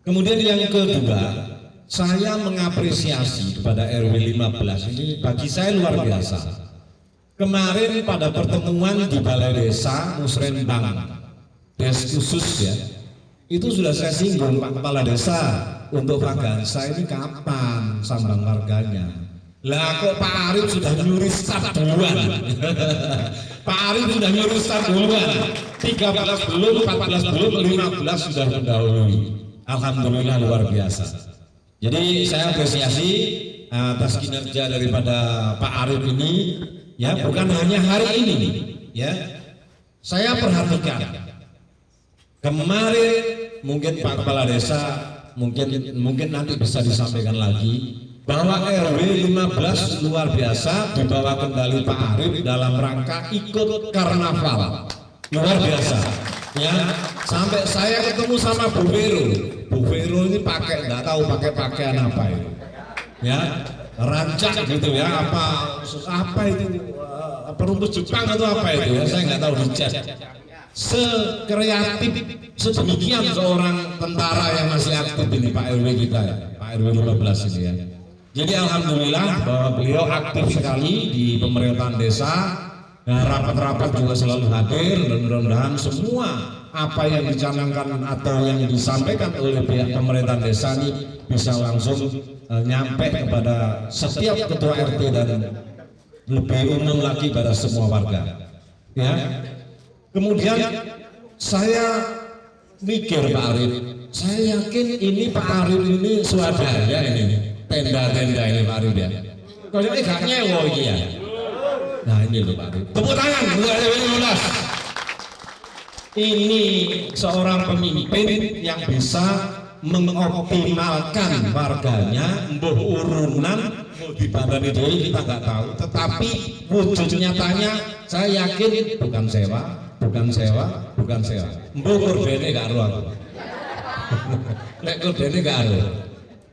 Kemudian yang kedua, saya mengapresiasi kepada RW 15 ini bagi saya luar biasa. Kemarin pada pertemuan di Balai Desa Musrembang, Des khusus ya, itu sudah saya singgung Pak Kepala Desa, untuk Pak Gansa ini kapan sambang warganya? Lah kok Pak Arif sudah nyuri start duluan? Pak Arif sudah nyuri start duluan, 13 belum, 14 belum, 15 sudah mendahului. Alhamdulillah luar biasa. Jadi saya apresiasi atas kinerja daripada Pak Arif ini, ya bukan hanya hari ini, ya. Saya perhatikan kemarin mungkin Pak Kepala Desa mungkin nanti bisa disampaikan lagi bahwa RW 15 luar biasa di bawah kendali Pak Arif dalam rangka ikut karnaval luar biasa, ya. Sampai saya ketemu sama Bu Vero ini pakai nggak tahu pakai pakaian apa itu, ya rancak gitu ya, apa itu perumput Jepang atau apa itu ya, saya nggak tahu dicet. Sekreatif sedemikian seorang tentara yang masih aktif ini Pak RW kita ya, Pak RW 15 ini ya. Jadi alhamdulillah bahwa beliau aktif sekali di pemerintahan desa. Nah, rapat-rapat juga selalu hadir dan mudah-mudahan semua apa yang dicanangkan atau yang disampaikan oleh pihak pemerintahan desa ini bisa langsung nyampe kepada setiap ketua RT dan lebih umum lagi pada semua warga. Ya. Kemudian saya mikir Pak Arif, saya yakin ini Pak Arif ini swadaya ini, tenda-tenda ini Pak Arif ya. Kalau ini gak nyewo ini ya. Nah ini loh Pak Arif. Tepuk tangan buat RW 15. ini seorang pemimpin yang bisa mengoptimalkan warganya, mbuh urunan, di badani dewi kita nggak tahu, tetapi wujud nyatanya saya yakin bukan sewa, mbuh kordene gak aru aku. Lek kordene gak aru.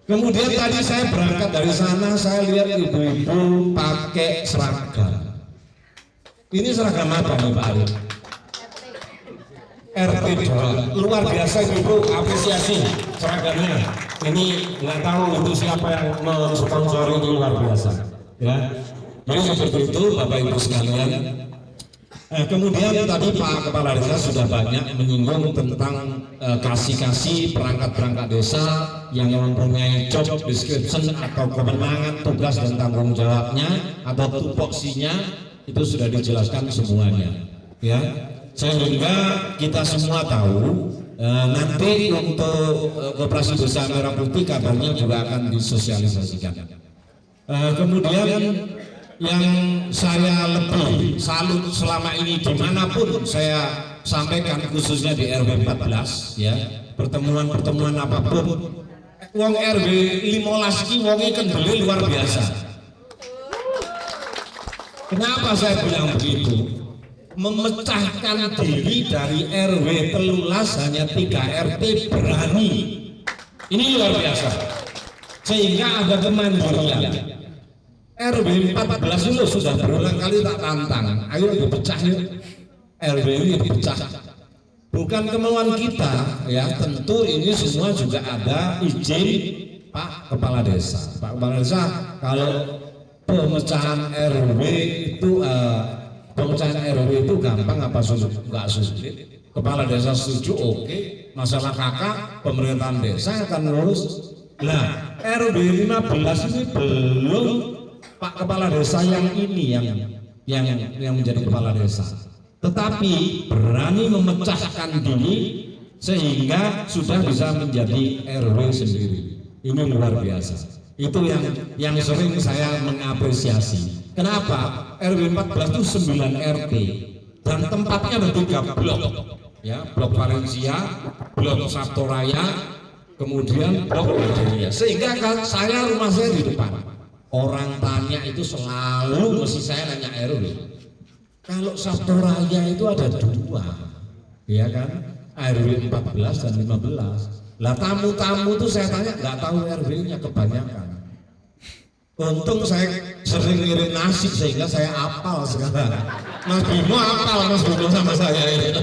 Kemudian tadi saya berangkat dari sana, saya lihat ibu-ibu pakai seragam. Ini seragam apa nih Pak Arif? RT 2, luar biasa ibu, apresiasi seragamnya. Ini nggak tahu itu siapa yang mensponsori, ini luar biasa. Ya, jadi seperti itu Bapak Ibu sekalian. Kemudian tadi Pak Kepala Desa sudah banyak menyinggung tentang kasih-kasih perangkat-perangkat desa yang mempunyai job description atau kewenangan, tugas dan tanggung jawabnya atau tupoksinya itu sudah dijelaskan semuanya. Ya. Sehingga kita semua tahu nanti untuk Koperasi Desa Merah Putih kabarnya juga akan disosialisasikan. Kemudian yang saya lebih salut selama ini dimanapun saya sampaikan, khususnya di RW 14 ya, pertemuan apapun, wong RW 15 ki wonge kendele luar biasa. Kenapa saya bilang begitu? Memecahkan diri dari RW 13 hanya 3 RT berani, ini luar biasa, sehingga ada kemandirian. RW 14 itu sudah berulang kali tak tantang, ayo dipecah yuk, RW ini dipecah. Bukan kemauan kita ya, tentu ini semua juga ada izin Pak Kepala Desa. Pak Kepala Desa kalau pemecahan RW itu pemecahan RW itu gampang apa sulit? Enggak sulit. Kepala desa setuju, oke. Masalah kakak, pemerintahan desa akan ngurus. Nah, RW 15 ini belum Pak Kepala Desa yang ini yang menjadi kepala desa. Tetapi berani memecahkan diri sehingga sudah bisa menjadi RW sendiri. Ini luar biasa. Itu yang sering saya mengapresiasi. Kenapa? RW 14 itu 9 RT dan tempatnya ada 3 blok ya, blok Valencia, blok Sabtoraya, kemudian blok Virginia. Sehingga kan saya rumah saya di depan, orang tanya itu selalu mesti saya nanya RW. Kalau Sabtoraya itu ada 2 ya kan, RW 14 dan 15. Lah tamu-tamu tuh saya tanya nggak tahu RW-nya kebanyakan. Untung saya sering ngirim nasi sehingga saya apal sekarang. Mas Bimo apal, Mas Bimo sama saya ini.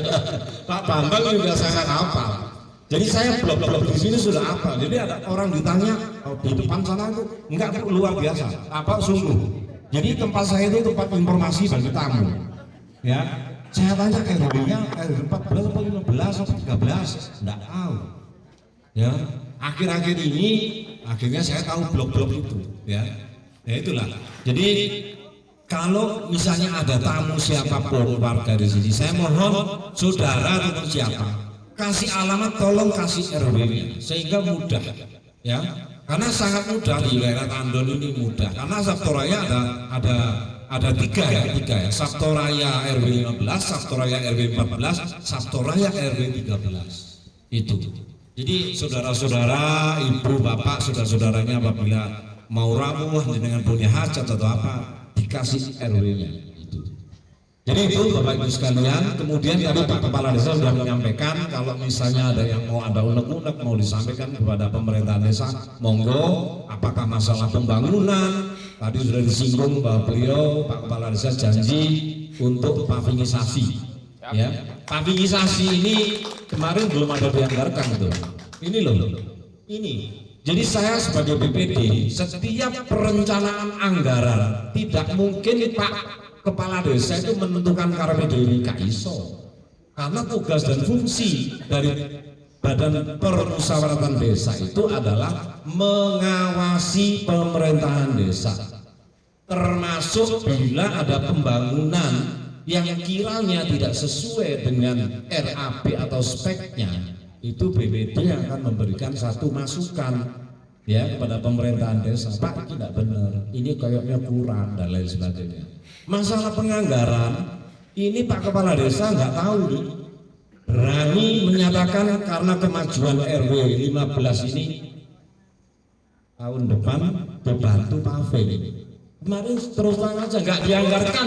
Pak Bambang juga sangat apal. Jadi saya blok-blok di sini sudah apal. Jadi ada orang ditanya, oh, di depan sana itu enggak, luar biasa. Apa sungguh? Jadi tempat saya itu tempat informasi bagi tamu. Ya, saya tanya RW-nya RW 14 atau 15 atau 13, enggak tahu. Ya, akhir-akhir ini akhirnya saya tahu blok-blok itu. Ya. Ya itulah. Jadi kalau misalnya ada tamu siapapun warga di sini, saya mohon saudara atau siapa kasih alamat, tolong kasih RW-nya sehingga mudah, ya. Karena sangat mudah di daerah Tandon ini mudah. Karena Sabtoraya ada 3 ya, Sabtoraya RW 15, Sabtoraya RW 14, Sabtoraya RW 13. Itu. Jadi saudara-saudara, ibu, bapak, saudara-saudaranya apabila mau rawuh dengan punya hajat atau apa, dikasih RW-nya itu. Jadi itu Bapak Ibu sekalian. Kemudian tadi Pak Kepala Desa sudah menyampaikan kalau misalnya ada yang mau ada unek-unek mau disampaikan kepada pemerintahan desa, monggo. Apakah masalah pembangunan, tadi sudah disinggung bahwa beliau Pak Kepala Desa janji untuk pavingisasi. Ya, pavingisasi ini kemarin belum ada dianggarkan itu. Ini loh, ini. Jadi saya sebagai BPD, setiap perencanaan anggaran tidak mungkin Pak Kepala Desa itu menentukan karena dewi kaiso. Karena tugas dan fungsi dari Badan Permusyawaratan Desa itu adalah mengawasi pemerintahan desa. Termasuk bila ada pembangunan yang kiranya tidak sesuai dengan RAB atau speknya, itu BPD yang akan memberikan satu masukan ya kepada pemerintahan desa. Pak, itu tidak benar, ini kayaknya kurang dan lain sebagainya. Masalah penganggaran ini Pak Kepala Desa nggak tahu nih. berani menyatakan karena kemajuan RW 15 ini tahun depan dibantu pave. Kemarin terus terang aja nggak dianggarkan.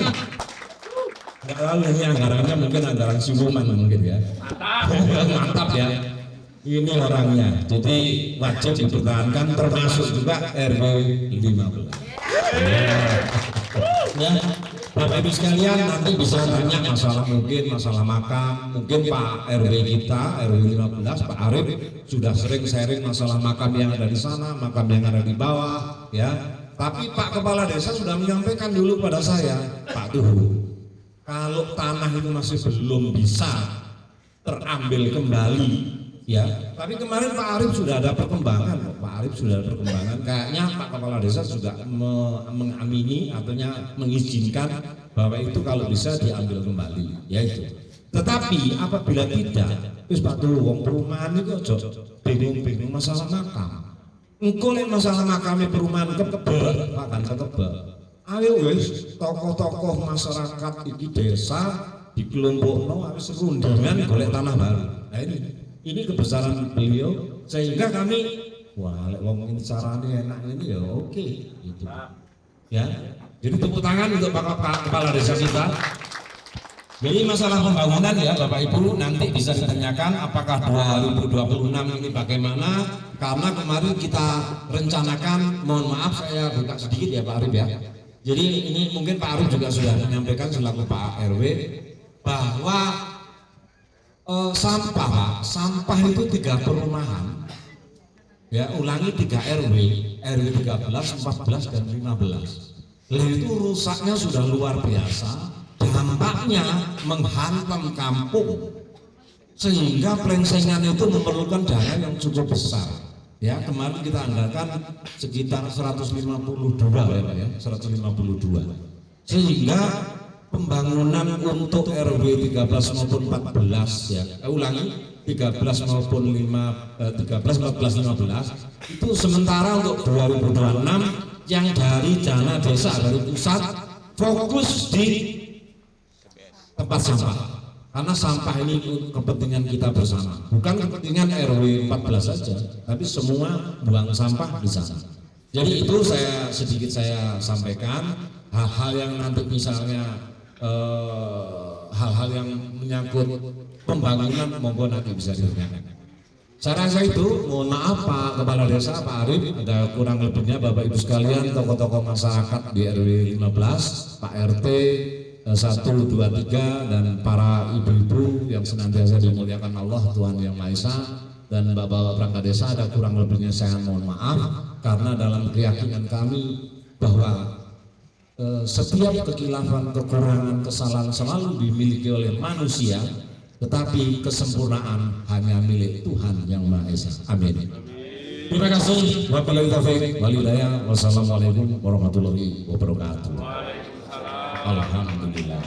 Nggak lalu ini anggarannya mungkin anggaran siluman mungkin ya. Mantap ya. Ini orangnya. Jadi wajib dipertahankan termasuk juga RW 15. Ya. Bapak Ibu sekalian nanti bisa tanya masalah mungkin masalah makam, mungkin Pak RW kita RW 15 Pak Arif sudah sering sharing masalah makam yang ada di sana, makam yang ada di bawah, ya. Tapi Pak Kepala Desa sudah menyampaikan dulu pada saya, Pak Tuhu, kalau tanah itu masih belum bisa terambil kembali, ya. Tapi kemarin Pak Arif sudah ada perkembangan, Pak Arif sudah ada perkembangan. Kayaknya Pak Kepala Desa sudah mengamini artinya mengizinkan bahwa itu kalau bisa diambil kembali, ya itu. Tetapi apabila tidak, wis Pak Tuh, wong perumahan itu aja bingung-bingung masalah makam. Engko nek masalah makame perumahan kebel, akan kebel. Ayo wis tokoh-tokoh masyarakat iki desa dikelompokno wis rundingan golek tanah baru. Nah ini kebesaran beliau sehingga kami wah lek wong ini carane enak ini ya oke gitu. Ya. Jadi tepuk tangan untuk Pak Kepala Desa kita. Jadi masalah pembangunan ya Bapak Ibu nanti bisa ditanyakan apakah 2026 ini bagaimana, karena kemarin kita rencanakan, mohon maaf saya buka sedikit ya Pak Arif ya. Jadi ini mungkin Pak Arif juga sudah menyampaikan selaku Pak RW bahwa sampah itu 3 perumahan, ya ulangi 3 RW 13, 14 dan 15. Itu rusaknya sudah luar biasa, dampaknya menghantam kampung, sehingga pelengsengan itu memerlukan dana yang cukup besar. Ya kemarin kita anggarkan sekitar 152 ya Pak ya, 152. Sehingga pembangunan untuk RW 13 maupun 14 ya, ulangi 13 maupun 13, 14, 15 itu sementara untuk 2026 yang dari dana desa dari pusat fokus di tempat sampah, karena sampah ini kepentingan kita bersama, bukan kepentingan RW 14 saja, tapi semua buang sampah di sana. Jadi itu sedikit saya sampaikan hal-hal yang nanti misalnya hal-hal yang menyangkut pembangunan monggo nanti bisa ditanyakan. Saya rasa itu, mohon maaf Pak Kepala Desa, Pak Arif, ada kurang lebihnya Bapak Ibu sekalian, tokoh-tokoh masyarakat di RW 15, Pak RT 1, 2, 3, dan para ibu-ibu yang senantiasa dimuliakan Allah Tuhan Yang Maha Esa, dan Bapak-Bapak perangkat desa, ada kurang lebihnya saya mohon maaf, karena dalam keyakinan kami bahwa setiap kekhilafan, kekurangan, kesalahan selalu dimiliki oleh manusia, tetapi kesempurnaan hanya milik Tuhan Yang Maha Esa. Amin. Terima kasih. Wabillahi taufiq wal hidayah. Wassalamualaikum warahmatullahi wabarakatuh. Alhamdulillah.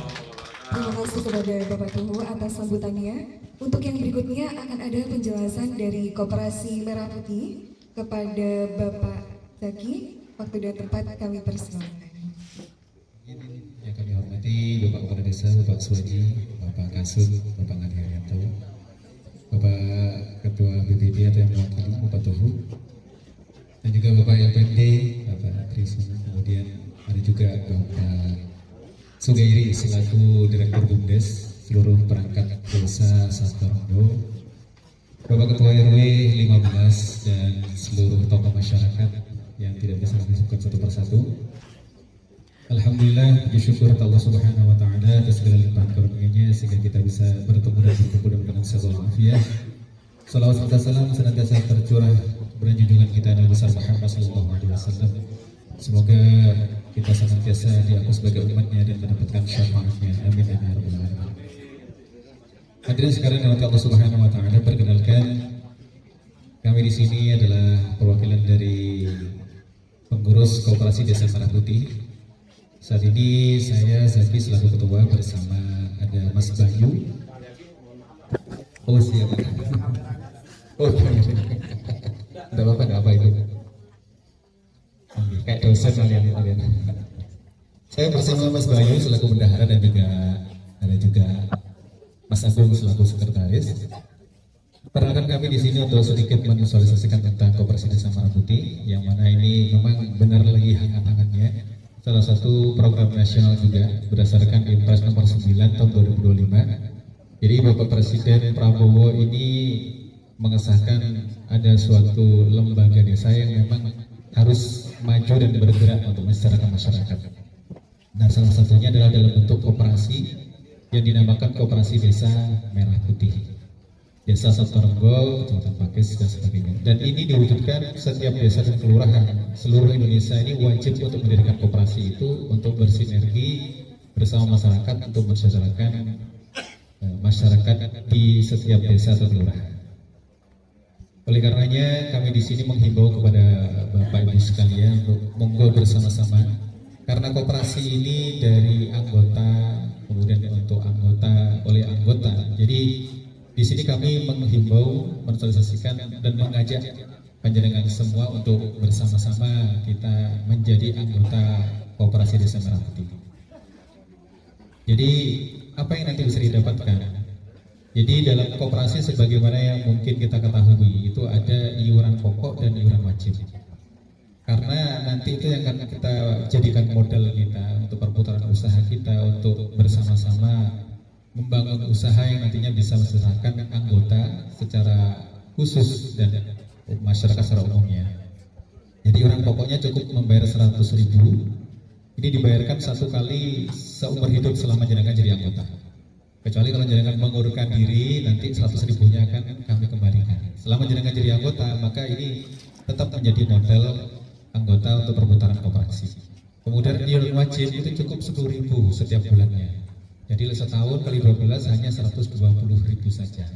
Terima kasih kepada Bapak Tuhu atas sambutannya. Untuk yang berikutnya akan ada penjelasan dari Koperasi Merah Putih kepada Bapak Zaki. Waktu dan tempat kami persilakan. Yang kami hormati Bapak Kepala Desa, Bapak Suwaji, Bapak Kasum, Bapak Ngadi Haryanto, Bapak Ketua BPD atau yang mewakili Bapak Tuhu, dan juga Bapak LPMD, Bapak Trisno, kemudian ada juga Bapak Sugairi selaku Direktur BUMDes, seluruh perangkat desa Sastrondo, Bapak Ketua RW 15 dan seluruh tokoh masyarakat yang tidak bisa kami sebutkan satu persatu. Alhamdulillah, puji syukur Allah Subhanahu wa taala atas segala limpahan karunia-Nya sehingga kita bisa bertemu dan berkumpul dalam sehat walafiat. Salawat serta salam senantiasa tercurah kepada junjungan kita Nabi besar Muhammad sallallahu alaihi wasallam. Semoga kita senantiasa diaku sebagai umatnya dan mendapatkan syafaatnya. Amin ya rabbal alamin. Hadirin sekalian yang Allah Subhanahu wa taala, perkenalkan kami di sini adalah perwakilan dari pengurus Koperasi Desa Merah Putih. Saat ini saya Zaki selaku ketua bersama ada Mas Bayu. Oh siap. Oh tidak apa itu. Kayak dosen kalian. Saya bersama Mas Bayu selaku bendahara dan juga ada juga Mas Agung selaku sekretaris. Perkenalkan kami di sini untuk sedikit mensosialisasikan tentang Koperasi Desa Merah Putih, yang mana ini memang benar lagi hangat-hangatnya. Salah satu program nasional juga berdasarkan Impres nomor 9 tahun 2025. Jadi Bapak Presiden Prabowo ini mengesahkan ada suatu lembaga desa yang memang harus maju dan bergerak untuk mensejahterakan masyarakat. Nah, salah satunya adalah dalam bentuk koperasi yang dinamakan Koperasi Desa Merah Putih, Desa Satorenggo, Kecamatan Pakis dan sebagainya. Dan ini diwujudkan setiap desa dan kelurahan seluruh Indonesia ini wajib untuk mendirikan koperasi itu untuk bersinergi bersama masyarakat untuk mensejahterakan masyarakat di setiap desa atau kelurahan. Oleh karenanya kami di sini menghimbau kepada Bapak Ibu sekalian untuk monggo bersama-sama, karena koperasi ini dari anggota kemudian untuk anggota oleh anggota. Jadi di sini kami menghimbau, mensosialisasikan dan mengajak panjenengan semua untuk bersama-sama kita menjadi anggota Koperasi Desa Merah Putih. Jadi apa yang nanti bisa didapatkan? Jadi dalam koperasi sebagaimana yang mungkin kita ketahui itu ada iuran pokok dan iuran wajib. Karena nanti itu yang akan kita jadikan modal kita untuk perputaran usaha kita untuk bersama-sama membangun usaha yang nantinya bisa mensejahterakan anggota secara khusus dan masyarakat secara umumnya. Jadi iuran pokoknya cukup membayar 100.000. Ini dibayarkan satu kali seumur hidup selama jenengan jadi anggota. Kecuali kalau jenengan mengundurkan diri, nanti 100.000-nya akan kami kembalikan. Selama jenengan jadi anggota, maka ini tetap menjadi modal anggota untuk perputaran koperasi. Kemudian iuran wajib itu cukup 10.000 setiap bulannya. Jadi setahun kali 12 hanya 120.000 saja.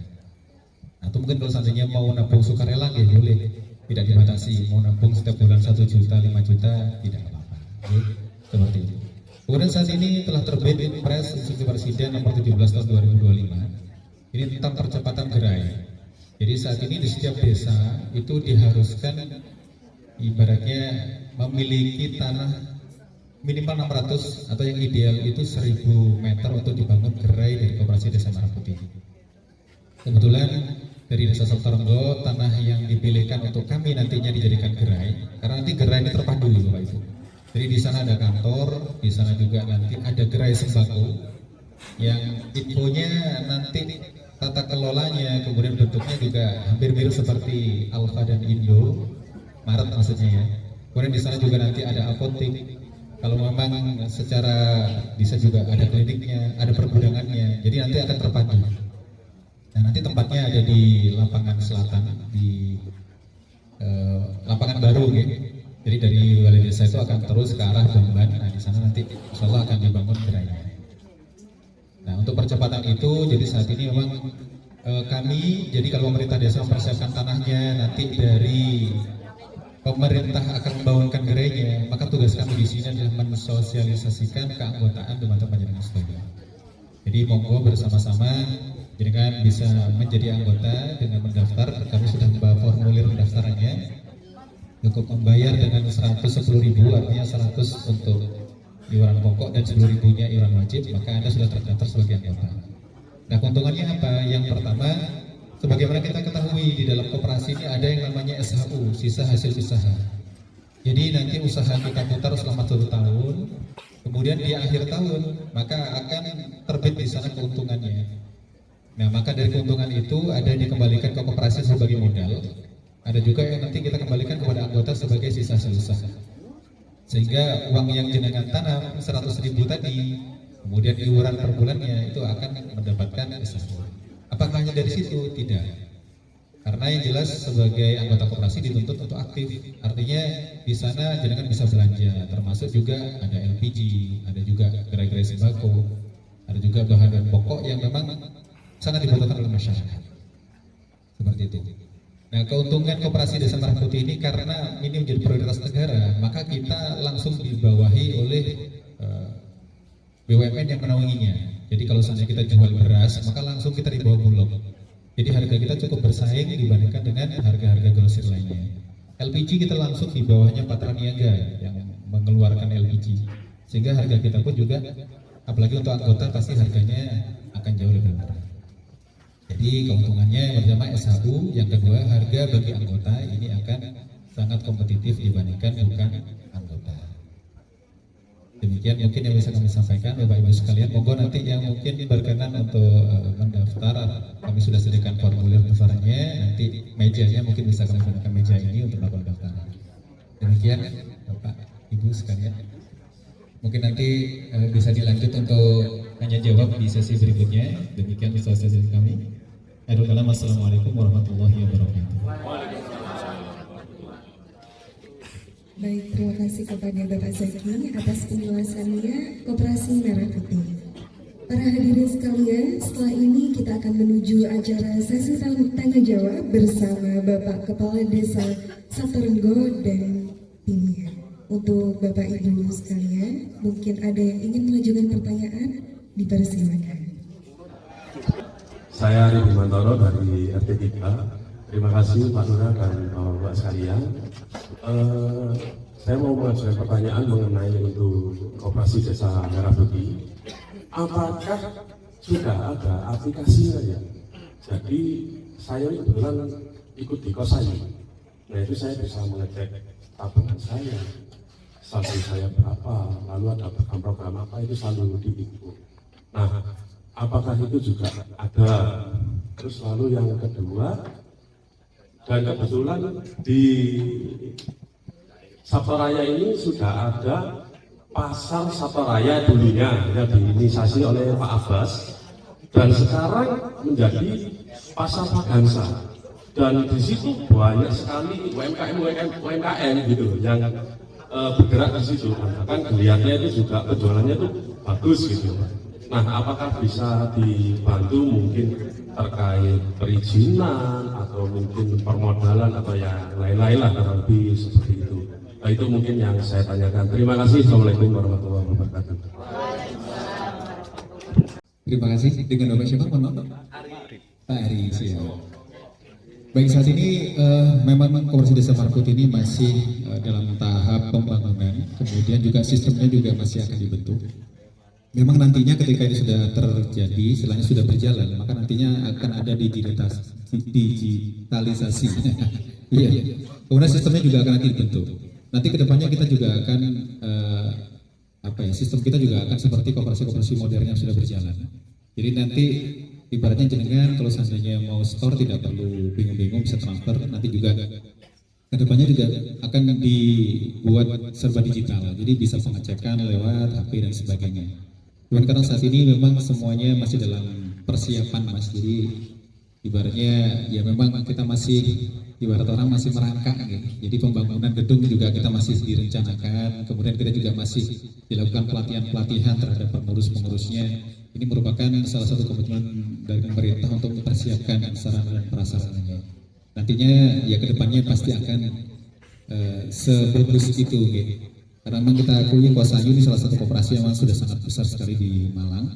Nah, itu mungkin kalau seandainya mau nabung sukarela ya boleh, tidak dibatasi. Mau nabung setiap bulan 1 juta, 5 juta tidak apa-apa. Oke, seperti itu. Kemudian saat ini telah terbit Impres Instruksi Presiden nomor 17 tahun 2025. Ini tentang percepatan gerai. Jadi saat ini di setiap desa itu diharuskan ibaratnya memiliki tanah minimal 600 atau yang ideal itu 1.000 meter untuk dibangun gerai dari Koperasi Desa Merah Putih. Kebetulan dari Desa Satorenggo tanah yang dipilihkan untuk kami nantinya dijadikan gerai, karena nanti gerai ini terpadu Bapak Ibu. Jadi di sana ada kantor, di sana juga nanti ada gerai sembako yang infonya nanti tata kelolanya kemudian bentuknya juga hampir mirip seperti Alfa dan Indo, Maret maksudnya ya. Kemudian di sana juga nanti ada apotek. Kalau memang secara bisa juga ada kliniknya, ada pergudangannya, jadi nanti akan terpadu. Nah, nanti tempatnya ada di lapangan selatan, di lapangan baru, ya. Jadi dari balai desa itu akan terus ke arah Bamban. Nah, di sana nanti insya Allah akan dibangun gerainya. Nah, untuk percepatan itu, jadi saat ini memang kami, jadi kalau pemerintah desa mempersiapkan tanahnya, nanti dari pemerintah akan membangunkan gerainya, maka tugas kami di sini adalah mensosialisasikan keanggotaan teman-teman jenengan sekalian. Jadi monggo bersama-sama jenengan bisa menjadi anggota dengan mendaftar. Kami sudah membawa formulir pendaftarannya. Cukup membayar dengan 110.000, artinya 100 untuk iuran pokok dan 10.000-nya iuran wajib, maka Anda sudah terdaftar sebagai anggota. Nah, keuntungannya apa? Yang pertama, sebagaimana kita ketahui di dalam koperasi ini ada yang namanya SHU, sisa hasil usaha. Jadi nanti usaha kita putar selama 1 tahun, kemudian di akhir tahun maka akan terbit di sana keuntungannya. Nah, maka dari keuntungan itu ada yang dikembalikan ke koperasi sebagai modal, ada juga yang nanti kita kembalikan kepada anggota sebagai sisa hasil usaha. Sehingga uang yang jenengan tanam 100.000 tadi, kemudian iuran per bulannya itu akan mendapatkan SHU. Apakah hanya dari situ? Tidak. Karena yang jelas sebagai anggota koperasi dituntut untuk aktif. Artinya di sana jenengan bisa belanja, termasuk juga ada LPG, ada juga gerai-gerai sembako, ada juga bahan pokok yang memang sangat dibutuhkan oleh masyarakat. Seperti itu. Nah, keuntungan Koperasi Desa Merah Putih ini karena ini menjadi prioritas negara, maka kita langsung dibawahi oleh BUMN yang menaunginya. Jadi kalau seandainya kita jual beras, maka langsung kita di bawah Bulog. Jadi harga kita cukup bersaing dibandingkan dengan harga-harga grosir lainnya. LPG kita langsung di bawahnya Patra Niaga yang mengeluarkan LPG. Sehingga harga kita pun juga, apalagi untuk anggota pasti harganya akan jauh lebih murah. Jadi keuntungannya yang pertama SHU, yang kedua harga bagi anggota ini akan sangat kompetitif dibandingkan bukan anggota. Demikian mungkin yang bisa kami sampaikan Bapak Ibu sekalian. Monggo nanti yang mungkin berkenan untuk mendaftar, kami sudah sediakan formulir pendaftarannya. Nanti mejanya mungkin bisa kami gunakan meja ini untuk melakukan pendaftaran. Demikian Bapak Ibu sekalian. Mungkin nanti bisa dilanjut untuk tanya jawab di sesi berikutnya. Demikian sesi kami. Assalamualaikum warahmatullahi wabarakatuh. Baik, terima kasih kepada Bapak Zaki atas penjelasannya Koperasi Merah Putih. Para hadirin sekalian, setelah ini kita akan menuju acara sesi tanya jawab bersama Bapak Kepala Desa Satorenggo dan timnya. Untuk Bapak Ibu sekalian, mungkin ada yang ingin mengajukan pertanyaan, dipersilakan. Saya Ari Bimantoro dari RT 3. Terima kasih Pak Lurah dan Bapak sekalian. Saya mau mengajukan pertanyaan mengenai untuk Koperasi Desa Merah Putih. Apakah sudah ada aplikasinya ya? Jadi saya kebetulan ikut di Kosayi. Nah itu saya bisa mengecek tabungan saya, saldo saya berapa, lalu ada program apa itu selalu diinput. Nah, apakah itu juga ada? Terus lalu yang kedua, dan kebetulan di Sabtoraya ini sudah ada pasar Sabtoraya dulunya yang diinisiasi oleh Pak Abbas, dan sekarang menjadi pasar Pagansa. Dan di situ banyak sekali UMKM gitu yang bergerak di situ. Bahkan kelihatannya itu juga penjualannya itu bagus gitu. Nah, apakah bisa dibantu mungkin terkait perizinan atau mungkin permodalan atau yang lain-lain lah, kurang lebih seperti itu. Nah, itu mungkin yang saya tanyakan. Terima kasih. Assalamualaikum warahmatullahi wabarakatuh. Terima kasih. Dengan Bapak siapa? Pak Ari. Siap. Baik, saat ini memang Koperasi Desa Merah Putih ini masih dalam tahap pembangunan, kemudian juga sistemnya juga masih akan dibentuk. Memang nantinya ketika ini sudah terjadi, setelahnya sudah berjalan, maka nantinya akan ada digitalisasi. Iya. Kemudian sistemnya juga akan nanti dibentuk. Nanti kedepannya kita juga akan sistem kita juga akan seperti koperasi-koperasi modern yang sudah berjalan. Jadi nanti ibaratnya jenengan kalau seandainya mau store tidak perlu bingung-bingung, bisa transfer. Nanti juga kedepannya juga akan dibuat serba digital. Jadi bisa pengecekan lewat HP dan sebagainya. Cuman karena saat ini memang semuanya masih dalam persiapan Mas, jadi ibaratnya ya memang kita masih ibarat orang masih merangkak gitu. Jadi pembangunan gedung juga kita masih direncanakan, kemudian kita juga masih dilakukan pelatihan-pelatihan terhadap pengurus-pengurusnya. Ini merupakan salah satu komitmen dari pemerintah untuk mempersiapkan sarana dan prasarannya. Nantinya ya kedepannya pasti akan sebagus itu gitu. Karena memang kita akui Kosayu ini salah satu koperasi yang sudah sangat besar sekali di Malang.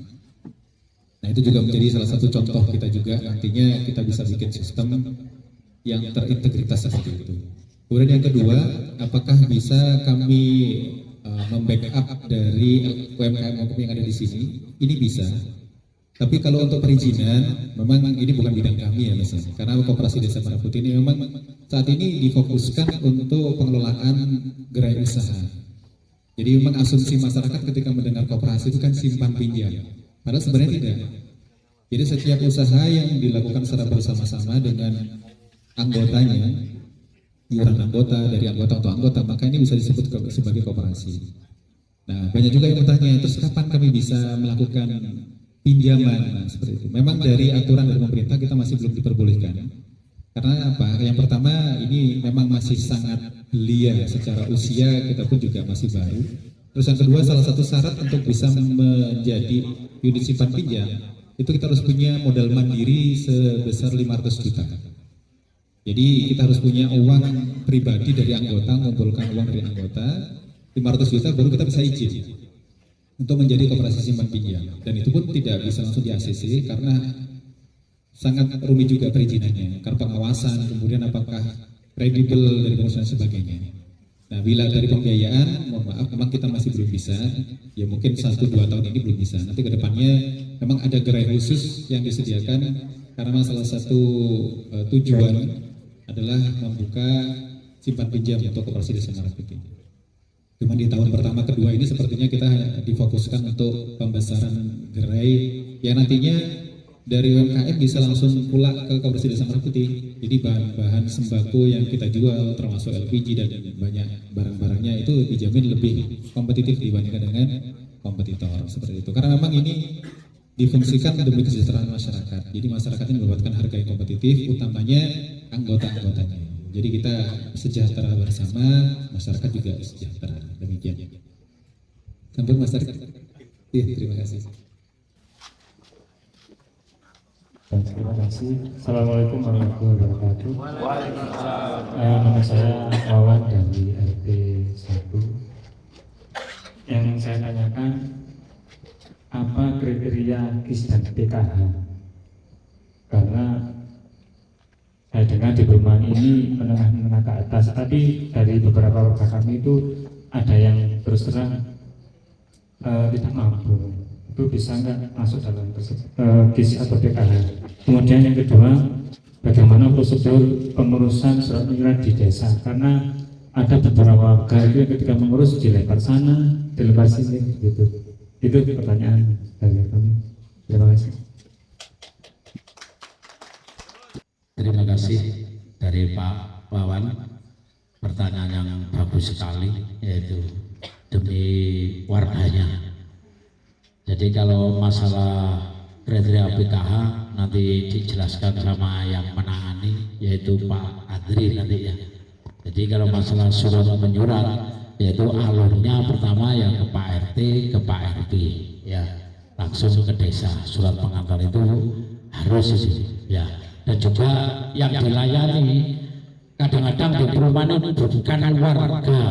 Nah itu juga menjadi salah satu contoh kita juga, nantinya kita bisa bikin sistem yang terintegritas seperti itu. Kemudian yang kedua, apakah bisa kami membackup dari UMKM yang ada di sini? Ini bisa. Tapi kalau untuk perizinan, memang ini bukan bidang kami ya Mas. Karena Koperasi Desa Merah Putih ini memang saat ini difokuskan untuk pengelolaan gerai usaha. Jadi memang asumsi masyarakat ketika mendengar koperasi itu kan simpan pinjam. Padahal sebenarnya tidak. Jadi setiap usaha yang dilakukan secara bersama-sama dengan anggotanya, iuran anggota dari anggota untuk anggota, maka ini bisa disebut sebagai koperasi. Nah, banyak juga yang bertanya, terus kapan kami bisa melakukan pinjaman? Nah, seperti itu. Memang dari aturan dari pemerintah kita masih belum diperbolehkan. Karena apa? Yang pertama ini memang masih sangat belia secara usia, kita pun juga masih baru. Terus yang kedua, salah satu syarat untuk bisa menjadi unit simpan pinjam itu kita harus punya modal mandiri sebesar 500 juta. Jadi kita harus punya uang pribadi dari anggota, mengumpulkan uang dari anggota 500 juta baru kita bisa izin untuk menjadi koperasi simpan pinjam. Dan itu pun tidak bisa langsung di ACC karena sangat rumit juga perizinannya, karena pengawasan, kemudian apakah kredibel dari pengusaha dan sebagainya. Nah, bila dari pembiayaan, mohon maaf, memang kita masih belum bisa, ya mungkin 1-2 tahun ini belum bisa. Nanti kedepannya memang ada gerai khusus yang disediakan karena salah satu tujuan adalah membuka simpan pinjam untuk Koperasi Desa Merah Putih. Cuma di tahun pertama kedua ini sepertinya kita difokuskan untuk pembesaran gerai yang nantinya dari UMKM bisa langsung pulang ke Koperasi Desa Merah Putih. Jadi bahan-bahan sembako yang kita jual termasuk LPG dan banyak barang-barangnya itu dijamin lebih kompetitif dibandingkan dengan kompetitor seperti itu. Karena memang ini difungsikan demi kesejahteraan masyarakat. Jadi masyarakat ini mendapatkan harga yang kompetitif, utamanya anggota-anggotanya. Jadi kita sejahtera bersama, masyarakat juga sejahtera. Demikian. Sampai masyarakat. Iya, terima kasih. Terima kasih. Assalamualaikum warahmatullahi wabarakatuh. Nama saya Wawan dari RT 1. Yang saya tanyakan, apa kriteria KIS dan PKH? Karena saya dengar di perumahan ini menengah-menengah ke atas, tapi dari beberapa warga kami itu ada yang terus terang tidak mampu. Itu bisa nggak masuk dalam KIS atau PKH? Kemudian yang kedua, bagaimana prosedur pengurusan surat menyurat di desa? Karena ada beberapa warga itu yang ketika mengurus dilempar sana, dilempar sini, gitu. Itu pertanyaan dari kami. Terima kasih. Terima kasih dari Pak Wawan, pertanyaan yang bagus sekali, yaitu demi warganya. Jadi kalau masalah kriteria PKH nanti dijelaskan sama yang menangani, yaitu Pak Adri nanti ya. Jadi kalau masalah surat menyurat, yaitu alurnya pertama yang ke Pak RT, ke Pak RW, ya langsung ke desa. Surat pengantar itu harus ya. Dan juga yang dilayani kadang-kadang di perumahan itu bukan warga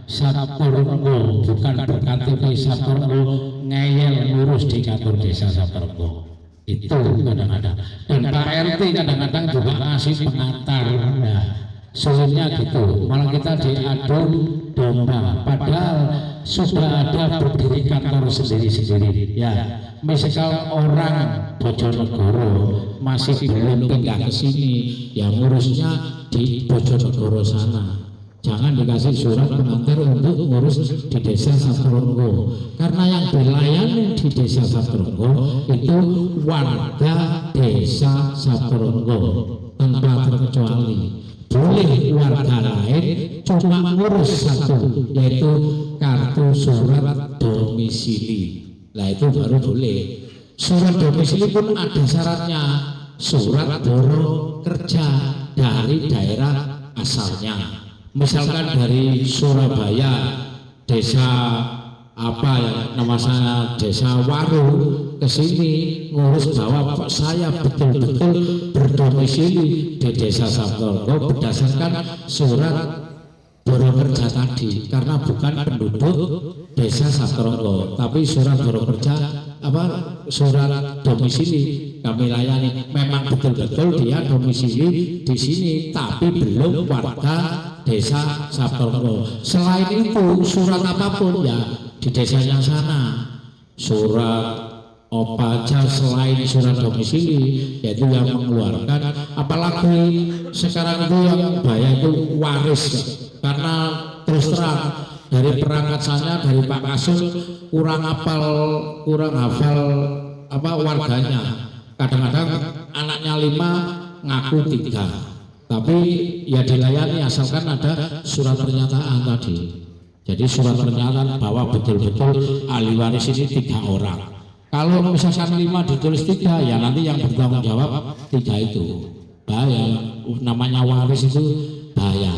Saperenggo, bukan berKTP Saperenggo, ngeyel ngurus di kantor desa Saperenggo. Itu kadang-kadang. Dan Pak RT kadang-kadang juga ngasih pengantar. Ya, sulitnya gitu. Malah kita diadu domba. Padahal sudah ada berdiri kantor sendiri-sendiri. Ya, misal orang Bojonegoro masih belum pindah ke sini, ya ngurusnya di Bojonegoro sana. Jangan dikasih surat pengantar untuk ngurus di desa Saperenggo, karena yang dilayani di desa Saperenggo itu warga desa Saperenggo tanpa terkecuali. Boleh warga lain cuma ngurus satu, yaitu kartu surat domisili. Nah itu baru boleh. Surat domisili pun ada syaratnya, surat boro kerja dari daerah asalnya. Misalkan dari Surabaya, desa apa ya nama saya, desa Waru ke sini ngurus bahwa saya betul-betul berdomisili di desa Saperenggo berdasarkan surat boro kerja tadi, karena bukan penduduk desa Saperenggo, tapi surat boro kerja apa surat domisili kami layani. Memang betul-betul dia domisili di sini, tapi belum warga desa Saperenggo. Selain itu surat apapun ya di desanya sana, surat apa aja selain surat domisili, yaitu yang mengeluarkan. Apalagi sekarang itu yang bahaya itu waris, karena terus terang dari perangkat sana, dari Pak Kasus kurang hafal apa warganya. Kadang-kadang anaknya 5 ngaku 3, tapi ya dilayani asalkan ada surat pernyataan tadi. Jadi surat pernyataan bahwa betul-betul ahli waris ini 3 orang. Kalau misalkan 5 ditulis 3, ya nanti yang bertanggung jawab 3 itu. Bahaya, namanya waris itu bahaya.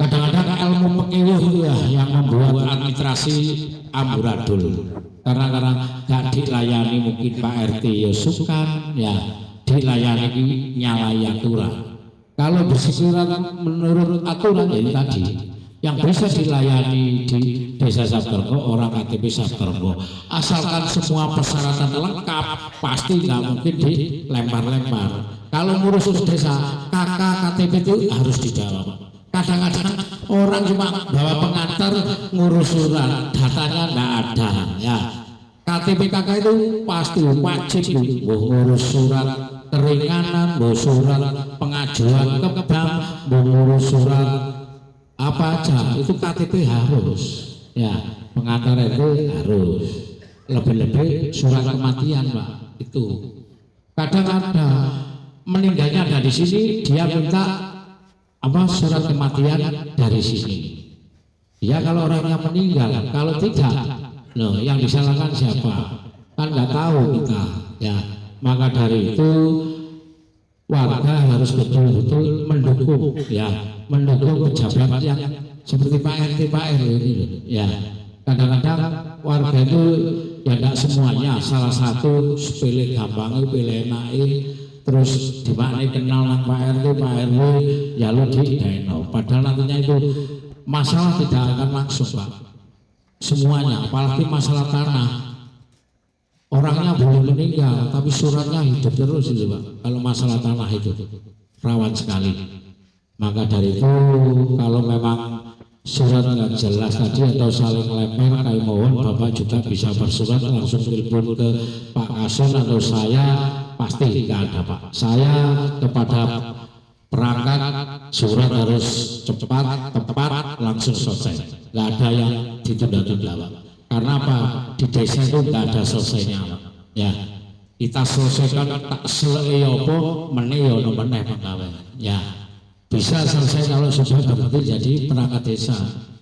Kadang-kadang ilmu pekewuh itu ya yang membuat administrasi amburadul. Karena gak dilayani mungkin Pak RT ya sukan, ya dilayani nyalai aturan. Kalau bersisurat menurut aturan ya tadi, yang bisa dilayani di desa Saperenggo orang KTP Saperenggo, asalkan semua persyaratan lengkap, pasti nggak mungkin dilempar-lempar. Kalau ngurus desa, kakak KTP itu harus dijawab. Kadang-kadang orang cuma bawa pengantar ngurus surat, datanya nggak ada. Ya, KTP kakak itu pasti wajib ngurus surat keringanan, mbok surat pengajuan ke bank, mbok ngurus surat apa aja itu KTP harus. Ya, pengantar itu harus. Lebih-lebih surat kematian, Pak. Itu. Kadang-kadang meninggalnya dari sini, dia minta apa surat kematian dari sini. Ya kalau orangnya meninggal, kalau tidak, loh yang disalahkan siapa? Kan nggak tahu kita. Ya, maka dari itu warga harus betul-betul mendukung, ya, mendukung pejabat yang seperti Pak RT, Pak RW ini. Ya, kadang-kadang warga itu ya tidak semuanya, salah satu sepele gampangnya, pilih enak, terus dimaknai kenal nang Pak RT, Pak RW, ya lo di-deno. Padahal nantinya itu masalah tidak akan langsung, Pak. Semuanya, apalagi masalah tanah. Orangnya boleh meninggal, tapi suratnya hidup terus itu, Pak. Kalau masalah tanah itu rawan sekali. Maka dari itu, kalau memang surat nggak jelas tadi atau saling lemper, kami mohon Bapak juga bisa bersurat langsung telepon ke Pak Kason atau saya, pasti nggak ada, Pak. Saya kepada perangkat surat harus cepat, tepat, langsung selesai. Nggak ada yang ditunda-tunda, Pak. Karena apa? Di desa itu nggak ada selesainya, Pak. Ya, kita selesaikan tak selesai apa, meneh yo meneh pegawai. Ya, bisa selesai kalau sudah berhenti jadi perangkat desa,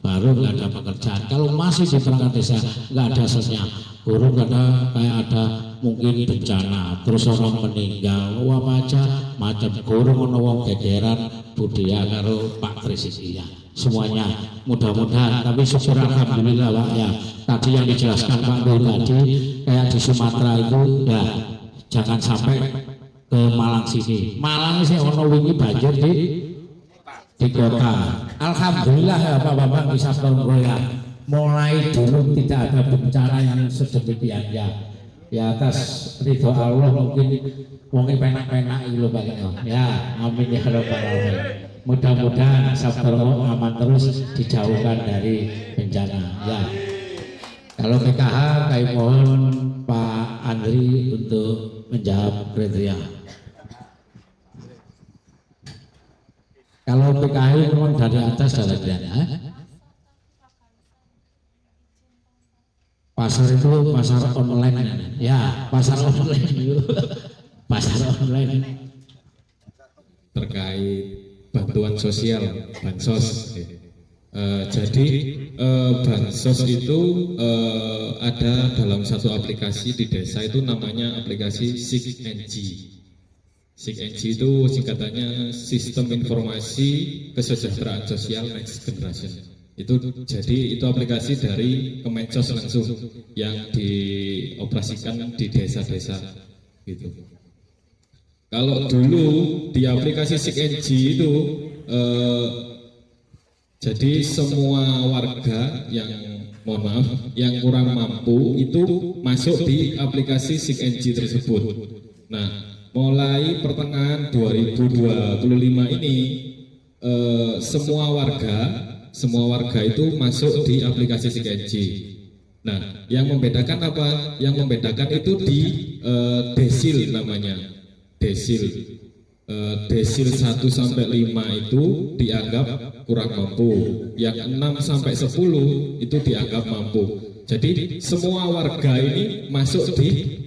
baru nggak ada pekerjaan. Kalau masih di perangkat desa nggak ada selesainya. Burung ada kayak ada mungkin bencana, terus orang meninggal, apa aja macam burung wong gegeran budaya karo Pak Presiden ya. Semuanya mudah-mudahan, tapi syukur alhamdulillah, Pak, ya. Tadi yang dijelaskan Pak Nur tadi kayak di Sumatera itu ya jangan sampai ke Malang sini. Malang sih ono wingi banjir di kota. Alhamdulillah ya Bapak bisa ya. Mulai dulu tidak ada bencana yang sedemikian ya. Ya atas ridho Allah mungkin wonge penak-penak itu Pak ya. Amin ya rabbal alamin. Mudah-mudahan Sabtono aman terus dijauhkan dari bencana ya. Kalau PKH kami mohon Pak Andri untuk menjawab kriteria. Kalau PKH memang dari atas jalan ya. Pasar itu pasar online ya, pasar online itu. Pasar online terkait bantuan sosial, bansos. Jadi bansos itu ada dalam satu aplikasi di desa itu namanya aplikasi SIG-NG. SIG-NG itu singkatannya Sistem Informasi Kesejahteraan Sosial Next Generation. Itu jadi itu aplikasi dari Kemensos langsung yang dioperasikan di desa-desa gitu. Kalau dulu di aplikasi SIG-NG itu jadi semua warga yang mohon maaf yang kurang mampu itu masuk di aplikasi SIG-NG tersebut. Nah, mulai pertengahan 2025 ini semua warga itu masuk di aplikasi SIG-NG. Nah, yang membedakan apa? Yang membedakan itu di desil namanya. Desil 1 sampai 5 itu dianggap kurang mampu. Yang 6 sampai 10 itu dianggap mampu. Jadi semua warga ini masuk di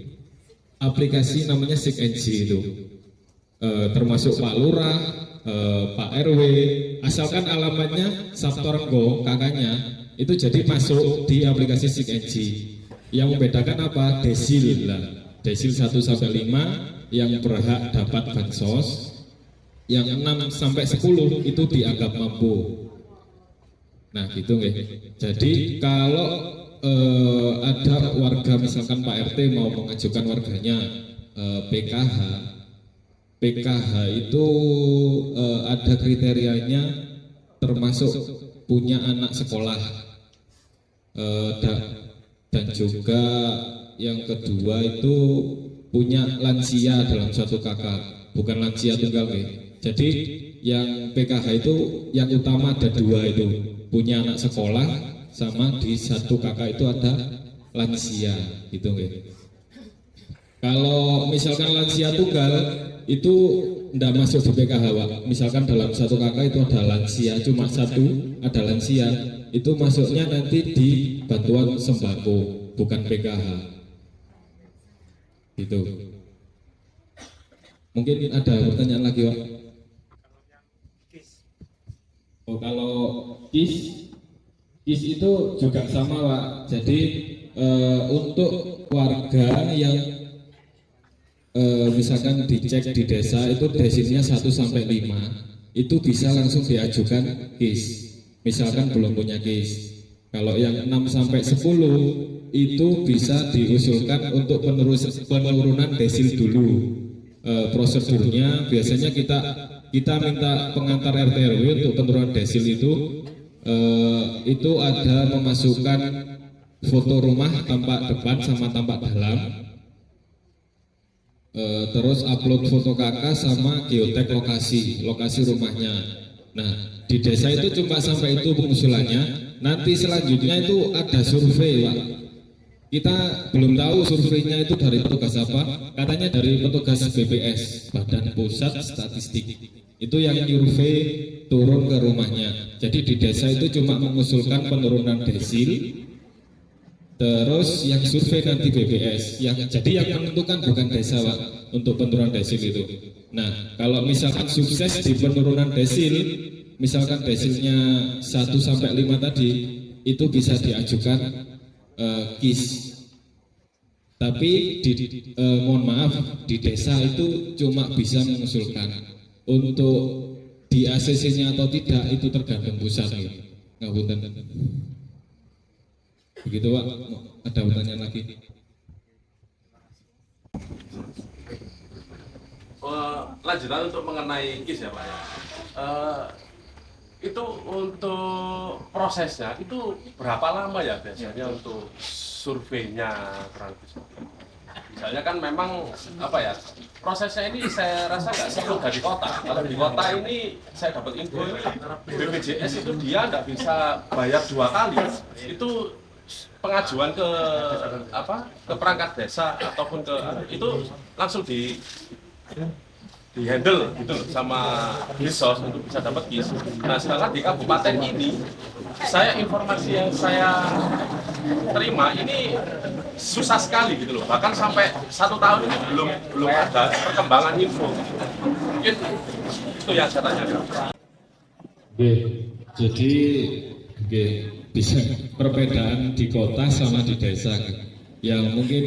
aplikasi namanya SIG-NG itu. Termasuk Pak Lurah, Pak RW, asalkan alamatnya Sabtorenggo kakaknya itu jadi masuk di aplikasi SIG-NG. Yang membedakan apa? Desil lah. Desil 1 sampai 5 yang berhak dapat bansos, yang 6 sampai 10 itu dianggap mampu. Nah gitu nggih. Jadi kalau ada warga misalkan Pak RT mau mengajukan warganya PKH itu ada kriterianya, termasuk punya anak sekolah dan juga yang kedua itu punya lansia dalam satu kakak, bukan lansia tunggal Jadi yang PKH itu yang utama ada 2 itu, punya anak sekolah sama di satu kakak itu ada lansia gitu Kalau misalkan lansia tunggal itu tidak masuk di PKH, Pak. Misalkan dalam satu kakak itu ada lansia, cuma satu ada lansia, itu masuknya nanti di bantuan sembako, bukan PKH. Gitu. Mungkin ada pertanyaan lagi, Pak? Oh, kalau KIS itu juga sama, Pak. Jadi untuk warga yang misalkan dicek di desa itu desilnya 1 sampai 5 itu bisa langsung diajukan KIS. Misalkan belum punya KIS. Kalau yang 6 sampai 10 itu bisa diusulkan untuk penurunan desil dulu. Prosedurnya biasanya kita minta pengantar RT RW untuk penurunan desil itu ada memasukkan foto rumah tampak depan sama tampak dalam. Terus upload foto kakak sama geotek lokasi rumahnya. Nah, di desa itu cuma sampai itu pengusulannya. Nanti selanjutnya itu ada survei, Pak. Kita belum tahu surveinya itu dari petugas apa. Katanya dari petugas BPS, Badan Pusat Statistik. Itu yang survei turun ke rumahnya. Jadi di desa itu cuma mengusulkan penurunan desil. Terus yang survei nanti BPS, jadi yang menentukan bukan desa, Pak, untuk penurunan desil itu. Nah, kalau misalkan sukses di penurunan desil, misalkan desilnya 1 sampai 5 tadi, itu bisa diajukan KIS. Tapi mohon maaf, di desa itu cuma bisa mengusulkan. Untuk di ACC-nya atau tidak itu tergantung pusat. Ngapunten. Begitu, Pak. Ada pertanyaan lagi? Lanjutan untuk mengenai KIS ya, Pak ya. Itu untuk prosesnya itu berapa lama ya biasanya untuk surveinya kurang lebih? Misalnya kan memang apa ya, prosesnya ini saya rasa nggak semudah di kota. Kalau di kota ini saya dapat info BPJS itu dia nggak bisa bayar 2 kali. Itu pengajuan ke perangkat desa ataupun ke itu langsung di handle gitu sama Disos untuk bisa dapat KIS. Nah, sedangkan di kabupaten ini informasi yang saya terima ini susah sekali gitu loh. Bahkan sampai 1 tahun ini belum ada perkembangan info. Mungkin itu yang saya tanyakan. Jadi bisa perbedaan di kota sama di desa. Yang mungkin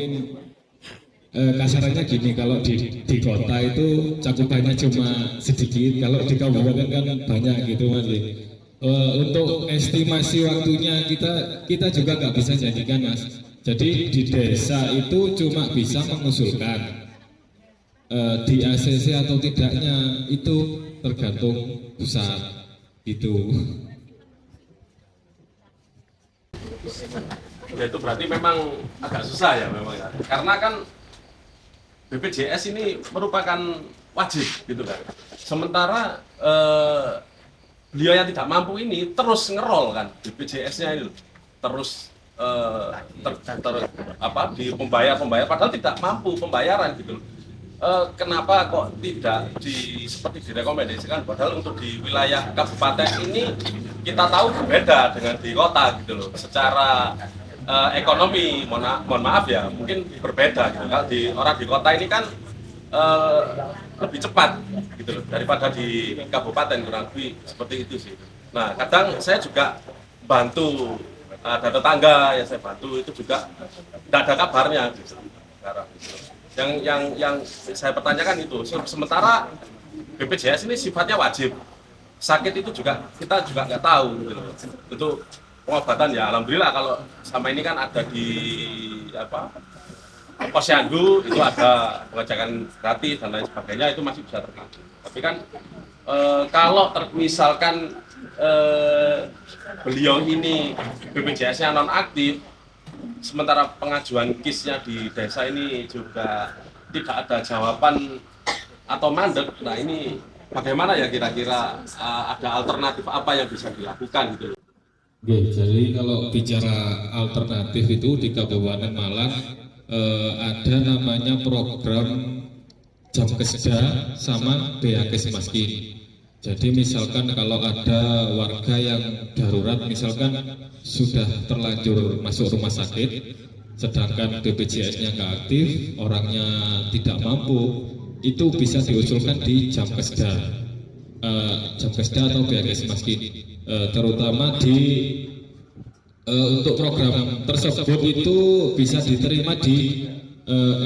kasarannya gini, kalau di kota itu cakupannya cuma sedikit, kalau di kabupaten kan banyak gitu, Mas. Untuk estimasi waktunya kita juga nggak bisa jadikan, Mas. Jadi di desa itu cuma bisa mengusulkan, di ACC atau tidaknya itu tergantung pusat itu. Ya itu berarti memang agak susah ya memang ya. Karena kan BPJS ini merupakan wajib gitu kan. Sementara beliau yang tidak mampu ini terus ngerol kan BPJS-nya itu terus di pembayar padahal tidak mampu pembayaran gitu. Kenapa kok tidak seperti direkomendasikan, padahal untuk di wilayah kabupaten ini kita tahu berbeda dengan di kota gitu loh. Secara ekonomi mohon maaf ya mungkin berbeda gitu. Kalau orang di kota ini kan lebih cepat gitu loh daripada di kabupaten, kurang lebih seperti itu sih. Nah, kadang saya juga bantu ada tetangga yang saya bantu itu juga tidak ada kabarnya gitu. Yang saya pertanyakan itu, sementara BPJS ini sifatnya wajib, sakit itu juga kita juga nggak tahu gitu loh. Itu pengobatan ya alhamdulillah kalau sama ini kan ada di Posyandu itu ada pengecekan gratis dan lain sebagainya, itu masih bisa terkait. Tapi kan kalau misalkan beliau ini BPJS-nya non aktif, sementara pengajuan KIS-nya di desa ini juga tidak ada jawaban atau mandek. Nah ini bagaimana ya kira-kira, ada alternatif apa yang bisa dilakukan gitu? Oke, jadi kalau bicara alternatif itu di Kabupaten Malang ada namanya program Jam Keseda sama BAKes Maskin. Jadi misalkan kalau ada warga yang darurat, misalkan sudah terlanjur masuk rumah sakit, sedangkan BPJS-nya nggak aktif, orangnya tidak mampu, itu bisa diusulkan di Jam Keseda, Jam Keseda atau BAKes Maskin, terutama di untuk program tersebut itu bisa diterima di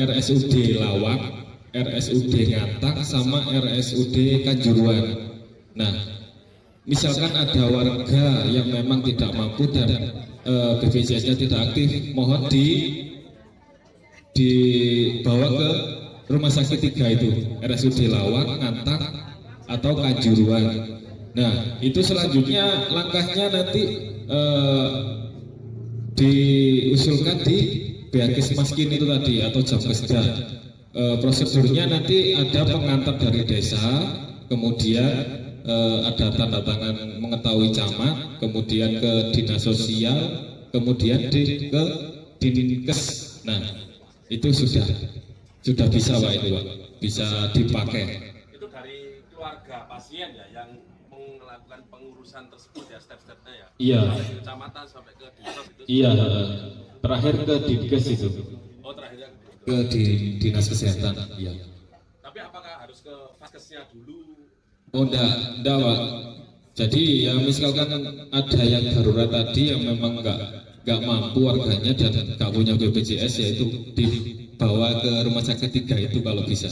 RSUD Lawang, RSUD Ngantang, sama RSUD Kanjuruhan. Nah, misalkan ada warga yang memang tidak mampu dan BPJS-nya tidak aktif, mohon dibawa ke rumah sakit 3 itu, RSUD Lawang, Ngantang, atau Kanjuruhan. Nah, itu selanjutnya langkahnya nanti diusulkan di BAKes Maskin itu tadi atau Jam Keseda. Prosedurnya nanti ada pengantar dari desa, kemudian ada tanda tangan mengetahui camat, kemudian ke dinas sosial, kemudian ke Dinkes. Nah, itu sudah bisa Pak, itu Pak, bisa dipakai. Itu dari keluarga pasien ya yang melakukan pengurusan tersebut ya, step-stepnya ya. Iya. Dari kecamatan sampai ke dinas itu. Iya, terakhir ke Dinkes itu. Oh, terakhirnya Ke dinas kesehatan. Iya. Tapi apakah harus ke vaskesnya dulu? Oh enggak Pak. Jadi ya misalkan ada yang darurat tadi yang memang nggak mampu warganya dan nggak punya BPJS, ya itu dibawa ke rumah sakit 3 itu kalau bisa.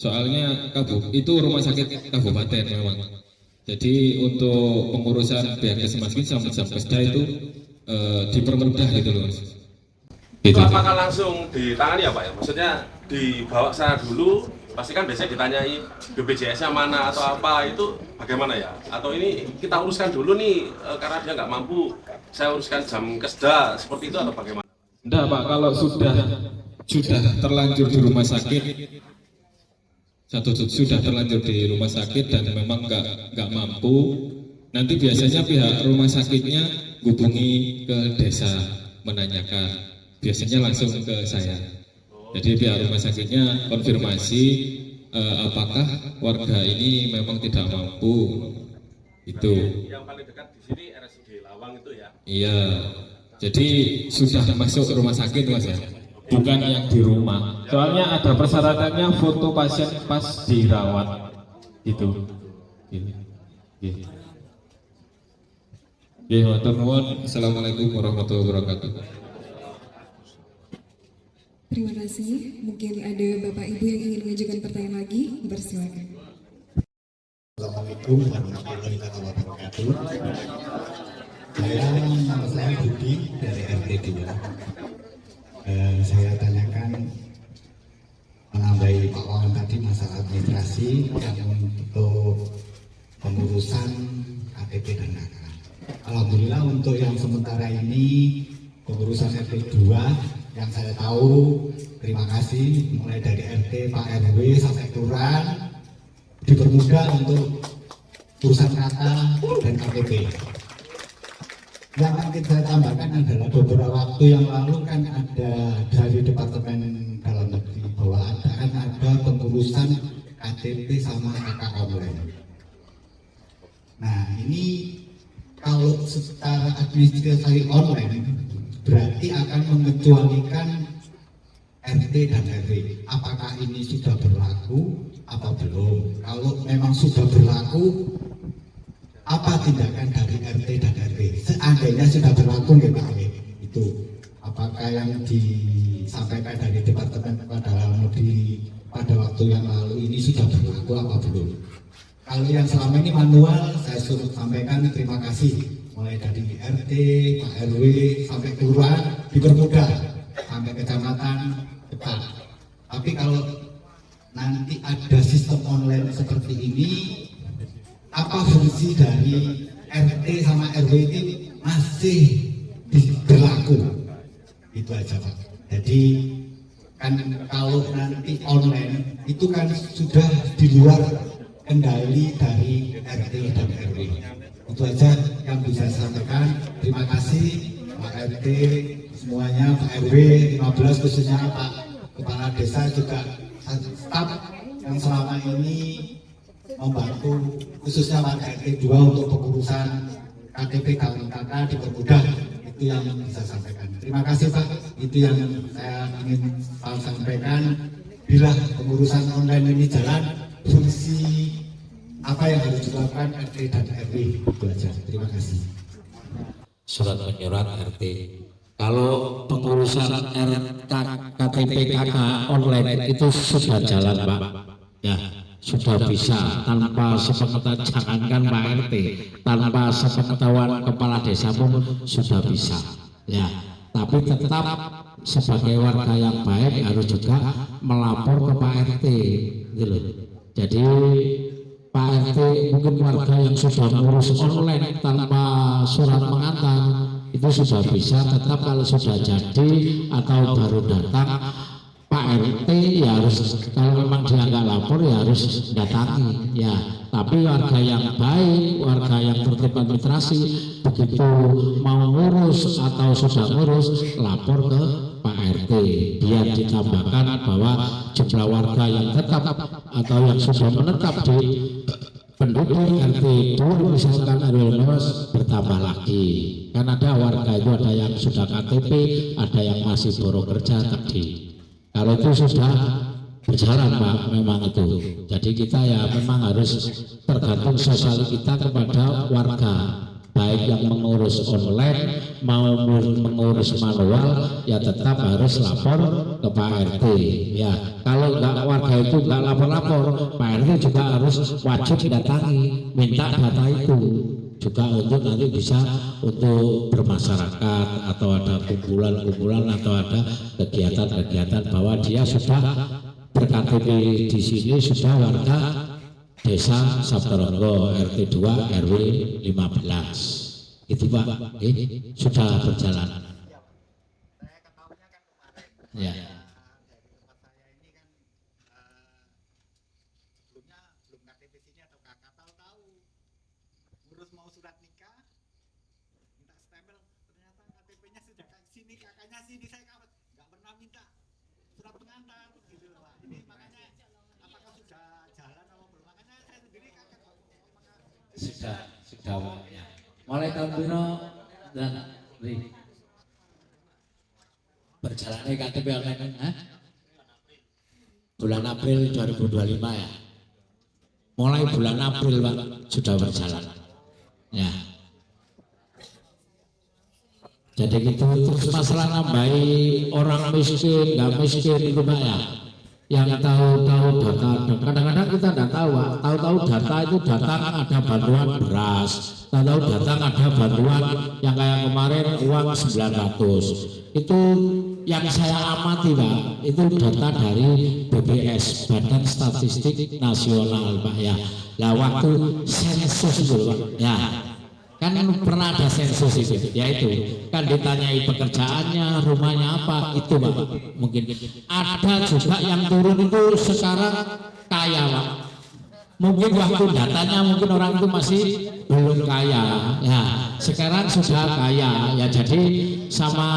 Soalnya itu rumah sakit kabupaten memang. Jadi untuk pengurusan BAKes Maskin sama Jam Keseda itu dipermudah gitu loh Mas. Itu apakah langsung ditangani ya Pak ya? Maksudnya dibawa ke sana dulu, pasti kan biasanya ditanyai BPJS-nya mana atau apa, itu bagaimana ya? Atau ini kita uruskan dulu nih karena dia nggak mampu, saya uruskan Jam Keseda, seperti itu atau bagaimana? Enggak Pak, kalau sudah terlanjur di rumah sakit, sudah terlanjur di rumah sakit dan memang nggak mampu, nanti biasanya pihak rumah sakitnya hubungi ke desa menanyakan. Biasanya langsung ke saya. Jadi pihak rumah sakitnya konfirmasi apakah warga ini memang tidak mampu. Itu. Yang paling dekat di sini RSUD Lawang itu ya? Iya. Jadi sudah masuk rumah sakit Mas ya. Bukan yang di rumah. Soalnya ada persyaratannya foto pasien pas dirawat. Gitu. Gitu. Matur nuwun. Assalamualaikum warahmatullahi wabarakatuh. Terima kasih. Mungkin ada Bapak Ibu yang ingin mengajukan pertanyaan lagi, bersilakan. Assalamualaikum warahmatullahi wabarakatuh. Nama saya Budi dari RT 2. Saya tanyakan menambahi Pak Wawan tadi masalah administrasi yang untuk pengurusan KTP dan NAK. Alhamdulillah untuk yang sementara ini pengurusan RT 2 yang saya tahu, terima kasih mulai dari RT, Pak RW sampai kelurahan dipermudah untuk urusan kata dan KTP. Yang mungkin saya tambahkan adalah beberapa waktu yang lalu kan ada dari Departemen Dalam Negeri bahwa akan ada pengurusan KTP sama KK online. Nah ini kalau secara administrasi online berarti akan mengecualikan RT dan RW. Apakah ini sudah berlaku apa belum? Kalau memang sudah berlaku, apa tindakan dari RT dan RW? Seandainya sudah berlaku ya Pak, itu apakah yang disampaikan dari Departemen Dalam Negeri pada waktu yang lalu ini sudah berlaku apa belum? Kalau yang selama ini manual, saya suruh sampaikan terima kasih. Mulai dari RT, Pak RW, sampai kelurahan dipermudah, sampai kecamatan cepat. Tapi kalau nanti ada sistem online seperti ini, apa fungsi dari RT sama RW ini masih berlaku? Itu aja Pak. Jadi kan kalau nanti online itu kan sudah di luar kendali dari RT dan RW. Itu aja yang bisa saya sampaikan. Terima kasih. RT semuanya, Pak RW 15 khususnya Pak Kepala Desa juga staf yang selama ini membantu khususnya warga RT 2 untuk pengurusan KTP kawin kakak dipermudah. Itu yang bisa sampaikan. Terima kasih Pak. Itu yang saya ingin sampaikan. Bila pengurusan online ini jalan, fungsi apa yang harus dilakukan RT dan RW itu aja. Terima kasih. Surat menyurat RT. Kalau pengurusan KTP KK online itu sudah jalan Pak, ya sudah bisa tanpa sepengetahuan, jangankan Pak RT, tanpa sepengetahuan kepala desa pun sudah bisa, ya. Tapi tetap sebagai warga yang baik harus juga melapor ke Pak RT, gitu. Jadi Pak RT mungkin warga yang sudah mengurus online tanpa surat pengantar itu sudah bisa, tetap kalau sudah jadi atau baru datang Pak RT ya harus, kalau memang dia nggak lapor ya harus datangi, ya. Tapi warga yang baik, warga yang tertib administrasi, begitu mau ngurus atau sudah ngurus, lapor ke Pak RT, biar ditambahkan bahwa jumlah warga yang tetap atau yang sudah menetap di penduduk RT 2 misalkan RW 15 bertambah lagi. Kan ada warga itu ada yang sudah KTP, ada yang masih baru kerja tadi. Kalau itu sudah berjalan Pak, memang itu. Jadi kita ya memang harus tergantung sosial kita kepada warga, baik yang mengurus online mau mengurus manual ya tetap harus lapor ke Pak RT, ya. Kalau nggak warga itu nggak lapor-lapor, Pak RT juga harus wajib datangi, minta data itu juga untuk nanti bisa untuk bermasyarakat atau ada kumpulan-kumpulan atau ada kegiatan-kegiatan bahwa dia sudah ber-KTP di sini, sudah warga Desa Sabtaronggo RT 2 RW 15. Itu Pak, sudah berjalan. Ya. Sudah ya. Mulai tahun berapa dan berjalannya KTP online, bulan April 2025 ya. Mulai bulan April Pak sudah berjalan, ya. Jadi gitu, terus masalah nambahi orang miskin, nggak miskin itu Pak ya. Yang tahu data, kadang-kadang kita tidak tahu Pak. Tahu data itu datang ada bantuan beras, tahu datang ada bantuan yang kayak kemarin uang 900. Itu yang saya amati Pak, itu data dari BPS, Badan Statistik Nasional Pak ya. Lah waktu sensus itu Pak, ya. Kan pernah ada sensus itu, yaitu kan ditanyai pekerjaannya, rumahnya apa, itu Pak. Mungkin ada juga yang turun itu sekarang kaya Pak. Mungkin waktu datanya mungkin orang itu masih belum kaya, ya. Sekarang sudah kaya, ya. Jadi sama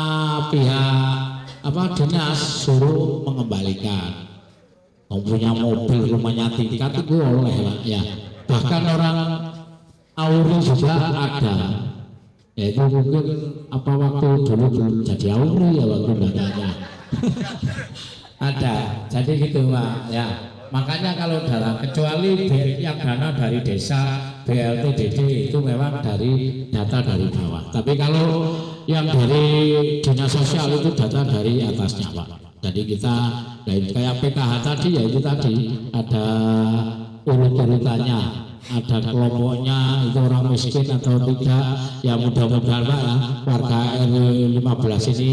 pihak dinas suruh mengembalikan. Punya mobil, rumahnya tingkat itu oleh Pak, ya. Bahkan orang Auri juga ada, ya itu mungkin waktu dulu jadi Auri ya waktu datanya. Ada, jadi gitu Pak, ya. Makanya kalau kecuali yang dana dari desa BLTDD itu memang dari data dari bawah. Tapi kalau yang dari dinas sosial itu data dari atasnya Pak. Jadi kita kayak PKH tadi ya itu tadi ada urut-urutannya. Ada kelompoknya itu orang miskin atau tidak, ya mudah-mudahan Pak ya, warga RW 15 ini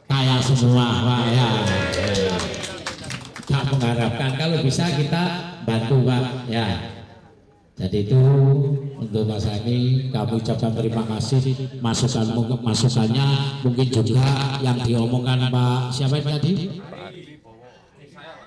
kaya semua Pak ya. Kita mengharapkan kalau bisa kita bantu Pak ya. Jadi itu untuk Mas Ani kami ucapkan terima kasih masukannya, mungkin juga yang diomongkan Pak siapa tadi?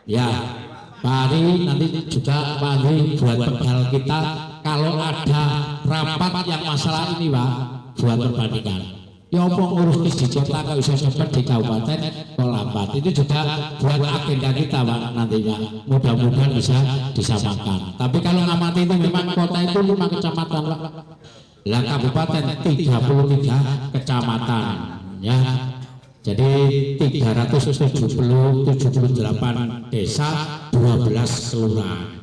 Ya. Pak Ari nanti juga Pak Ari buat bekal kita kalau ada rapat yang masalah ini Pak buat perbandingan. Ya apa ngurus di kota kalau bisa cepat di kabupaten kok lambat. Itu juga buat agenda kita Pak nantinya. Mudah-mudahan bisa disamakan. Tapi kalau ngamati itu memang kota itu 5 kecamatan Pak. Lah kabupaten 33 kecamatan ya. Jadi 378 desa, 12 kelurahan.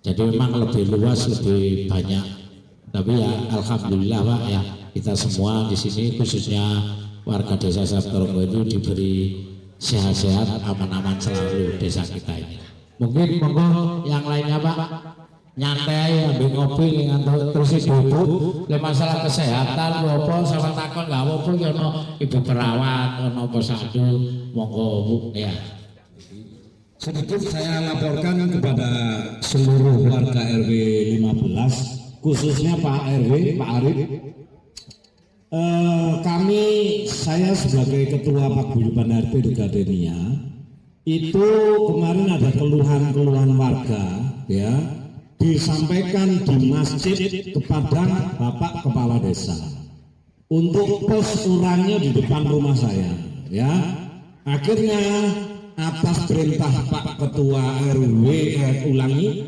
Jadi memang lebih luas, lebih banyak. Tapi ya alhamdulillah Pak ya, kita semua di sini khususnya warga desa Sabtorongo itu diberi sehat-sehat, aman-aman selalu desa kita ini. Mungkin monggo yang lainnya Pak, nyantai ambil ngopi terus ibu-ibu le masalah kesehatan apa sama takon nggak apa-apa ya ono ibu perawat ono posyandu monggo Bu ya. Sedikit saya laporkan kepada seluruh warga RW 15 khususnya Pak RW, Pak Arif. Saya sebagai ketua paguyuban RT di Gardenia itu kemarin ada keluhan-keluhan warga ya, disampaikan di masjid kepada Bapak Kepala Desa untuk pos urangnya di depan rumah saya ya. Akhirnya atas perintah Pak Ketua RW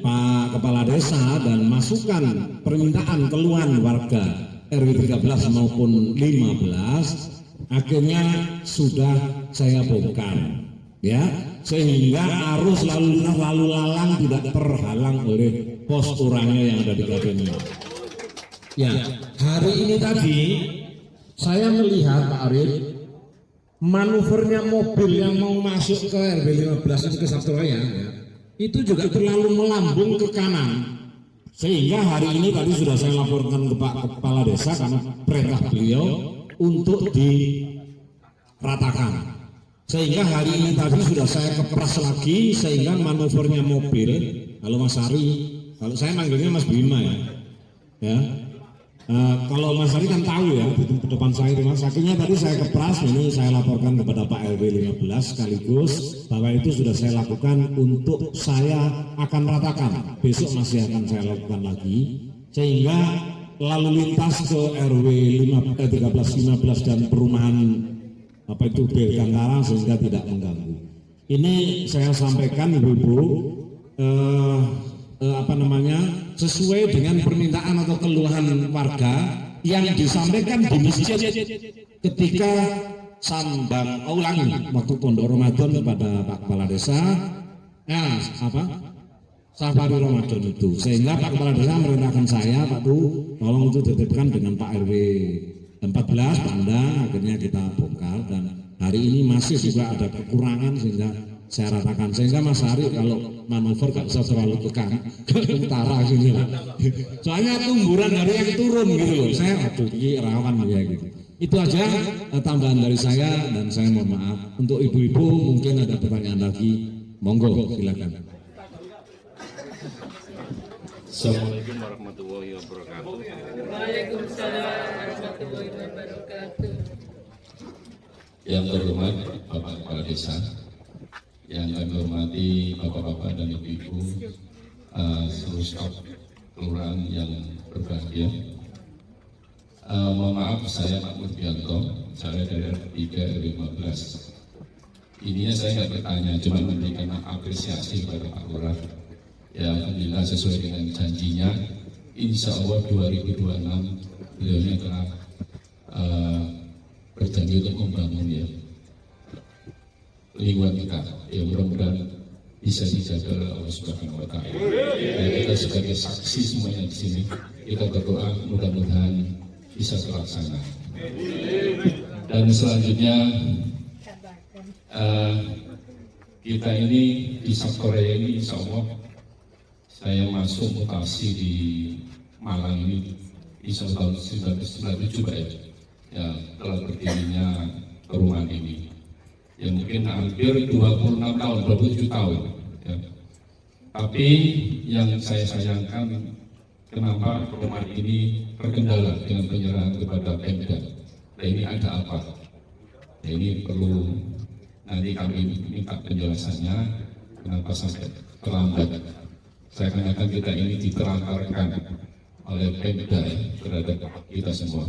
Pak Kepala Desa dan masukan permintaan keluhan warga RW 13 maupun 15 akhirnya sudah saya bongkar ya, sehingga arus lalu lalang tidak terhalang oleh pos urangnya yang ada di Gardenia. Ya, hari ini tadi saya melihat Pak Arif, manuvernya mobil yang mau masuk ke RW 15 itu ke Sabtoraya ya, itu juga terlalu melambung ke kanan. Sehingga hari ini tadi sudah saya laporkan ke Pak Kepala Desa karena perintah beliau untuk diratakan. Sehingga hari ini tadi sudah saya kepras lagi sehingga manuvernya mobil, kalau Mas Ari, kalau saya manggilnya Mas Bima ya. Kalau Mas Ari kan tahu ya, di depan saya Mas, akhirnya tadi saya kepras, ini saya laporkan kepada Pak RW 15 sekaligus bahwa itu sudah saya lakukan untuk saya akan ratakan, besok masih akan saya lakukan lagi sehingga lalu lintas ke RW 13-15 dan perumahan apa itu Belkantara sehingga tidak mengganggu. Ini saya sampaikan ibu-ibu sesuai dengan permintaan atau keluhan warga yang disampaikan di masjid ketika sambang ulangi waktu pondok Ramadan kepada Pak Kepala Desa safari Ramadan itu, sehingga Pak Kepala Desa merintahkan saya Pak Bu tolong itu dititipkan dengan Pak RW 14 Panda, akhirnya kita bongkar dan hari ini masih juga ada kekurangan sehingga saya ratakan, sehingga Mas Ari kalau manuver gak bisa terlalu ke utara gini lah. Soalnya tumburan dari yang turun gitu loh. Saya rawan ya gitu. Itu aja tambahan dari saya dan saya mohon maaf. Untuk ibu-ibu mungkin ada pertanyaan lagi, monggo silakan. Assalamualaikum warahmatullahi wabarakatuh. Waalaikumsalam warahmatullahi wabarakatuh. Yang terhormat Bapak Kepala Desa, yang kami hormati Bapak-bapak dan Ibu-ibu, seluruh staf kelurahan yang berbahagia. Mohon maaf, saya Pak Murbianto, saya dari RT 3 RW 15. Ininya saya nggak bertanya, cuma memberikan apresiasi kepada Pak Lurah. Ya, alhamdulillah sesuai dengan janjinya, insya Allah 2026 beliau telah berjanji untuk membangun ya lingkungan kita, ya mudah-mudahan bisa dijaga oleh Allah Subhanahu Wa Taala. Dan kita sebagai saksi semuanya di sini, kita berdoa mudah-mudahan bisa terlaksana. Dan selanjutnya kita ini di South Korea ini, insya Allah saya masuk mutasi di Malang ini, insya Allah tahun 1997 Pak ya, telah berdirinya perumahan ini. Ya mungkin hampir 26 tahun, 27 tahun ya. Tapi yang saya sayangkan kenapa perumahan ini terkendala dengan penyerahan kepada Pemda. Nah ini ada apa? Nah, ini perlu nanti kami minta penjelasannya kenapa sampai terlambat. Saya katakan kita ini ditelantarkan oleh Pemda terhadap kita semua.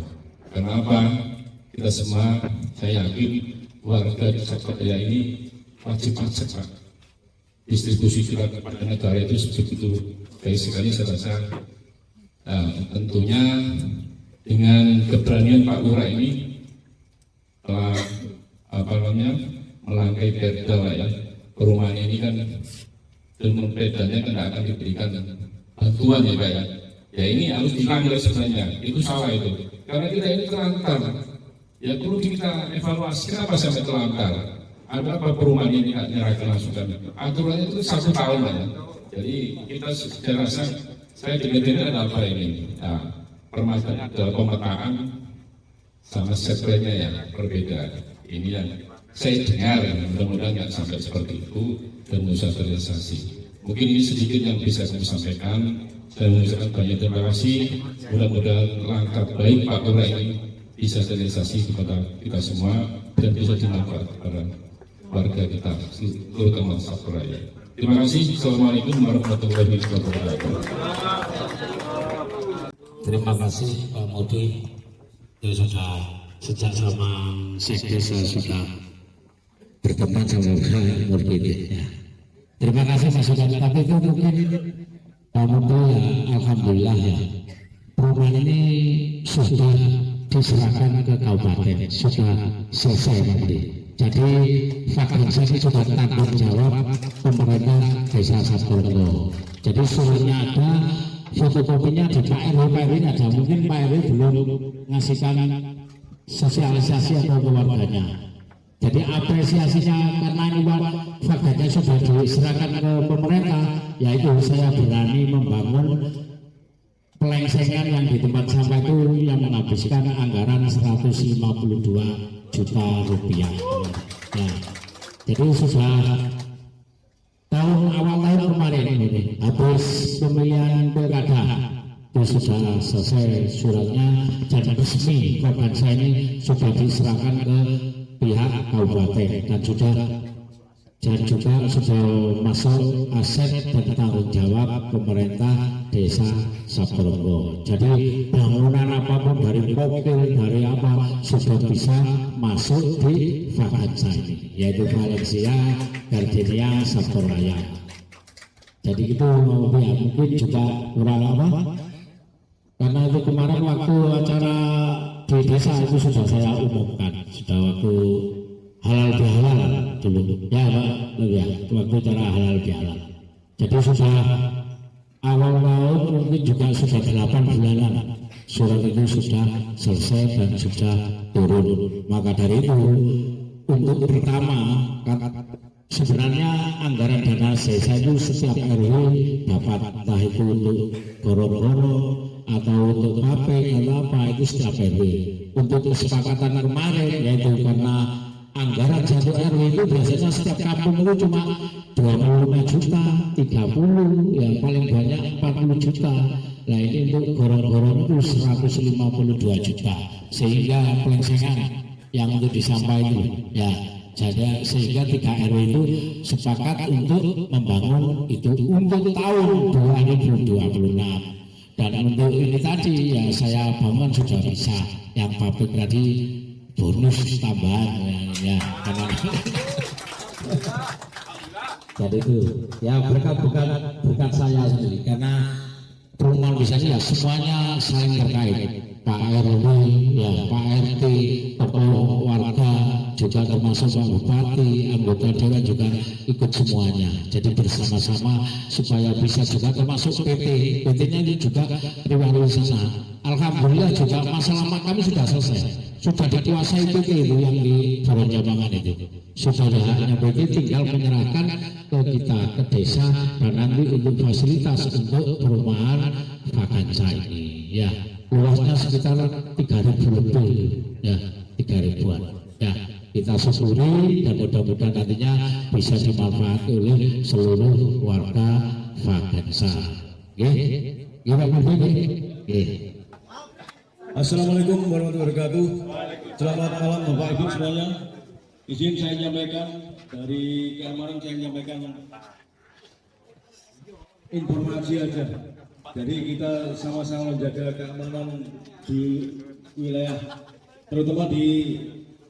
Kenapa? kita semua, saya yakin warga di Surabaya ini wajib pajak Pak. Distribusi surat kepada negara itu begitu baik sekali saya rasa. Tentunya dengan keberanian Pak Lurah ini telah melangkai perda ya. Perumahan ini kan dengan perdanya tidak akan diberikan bantuan ya Pak ya. Ya ini harus dilanggar sebenarnya, itu salah itu. Karena kita ini terlantar. Ya perlu kita evaluasi kenapa sampai terlantar. Ada apa perumahan ini tidak menyerahkan masukan? Aturannya itu 1 tahun ya. Jadi kita saya rasa saya dengar ada apa ini? Nah, permasalahannya adalah pemetaan sama setplenya yang berbeda. Ini yang saya dengar, mudah-mudahan nggak sampai seperti itu dan bisa terrealisasi. Mungkin ini sedikit yang bisa saya sampaikan. Saya mengucapkan banyak terima kasih. Mudah-mudahan langkah baik Pak Lurah ini bisa terrealisasi kepada kita semua dan bisa dimanfaatkan kepada warga kita, terutama Surabaya. Terima kasih. Assalamualaikum warahmatullahi wabarakatuh. Terima kasih Pak Modi. Ya sudah sejak zaman sekdes saya sudah berteman sama Pak Modi. Ya. Terima kasih masukan. Tapi itu mungkin Pak Modi ya, alhamdulillah ya. Perumahan ini sudah diserahkan ke kabupaten, sudah selesai nanti. Jadi Fakensa ini sudah tanggung jawab pemerintah Desa Sapurwo. Jadi suratnya ada, fotokopinya di Pak RW ada. Mungkin Pak RW belum ngasihkan sosialisasi atau keluarganya. Jadi apresiasinya karena ini faktanya sudah diserahkan ke pemerintah, yaitu saya berani membangun pelengsengan yang di tempat sampah itu yang menghabiskan anggaran 152 juta rupiah. Ya. Jadi sudah awal tahun kemarin ini habis pemilihan pilkada itu sudah selesai suratnya dan resmi Fakensa ini sudah diserahkan ke pihak kabupaten dan juga sudah masuk aset dan tanggung jawab pemerintah Desa Sapurwo. Jadi bangunan apapun dari mobil dari apa sudah bisa masuk di Fakensa ini, yaitu Valencia, Gardenia, Sapuraya. Jadi itu ya, mungkin juga kurang apa? Karena itu kemarin waktu acara di desa itu sudah saya umumkan, sudah waktu halal bihalal dulu ya Pak, ya waktu acara halal bihalal. Jadi sudah awal tahun mungkin juga sudah 8 bulanan surat itu sudah selesai dan sudah turun. Maka dari itu untuk pertama sebenarnya anggaran dana desa itu setiap RW dapat, entah itu untuk goro-goro atau untuk HP atau apa, itu setiap RW. Untuk kesepakatan kemarin yaitu karena anggaran satu RW itu biasanya setiap kampung itu cuma 25 juta, 30, yang paling banyak 40 juta. Nah ini untuk gorong-gorong itu 152 juta, sehingga pelengsengan yang untuk disampaikan itu ya. Jadi sehingga 3 RW itu sepakat untuk membangun itu untuk tahun 2026. Dan untuk ini tadi ya saya bangun sudah bisa, yang pabrik tadi bonus tambahan ya karena jadi itu ya berkat bukan saya sendiri, karena perumahan bisa ya semuanya saling terkait. Pak RW ya Pak RT, tokoh warga juga termasuk Pak Bupati, anggota dewan juga ikut semuanya. Jadi bersama-sama supaya bisa juga termasuk PT-nya ini juga riwayat sana. Alhamdulillah juga masalah kami sudah selesai, sudah dikuasai PT itu yang di Baron Jambangan itu. Sudah hanya PT tinggal menyerahkan ke kita ke desa dan nanti untuk fasilitas untuk perumahan Fakensa ini ya. Luasnya sekitar 3.000 lebih ya, 3.000-an ya. Kita syukuri dan mudah-mudahan nantinya bisa dimanfaatkan oleh seluruh warga Fakensa. Assalamualaikum warahmatullahi wabarakatuh. Selamat malam Bapak Ibu semuanya. Izin saya menyampaikan dari keamanan, saya menyampaikan informasi aja. Jadi kita sama-sama menjaga keamanan di wilayah terutama di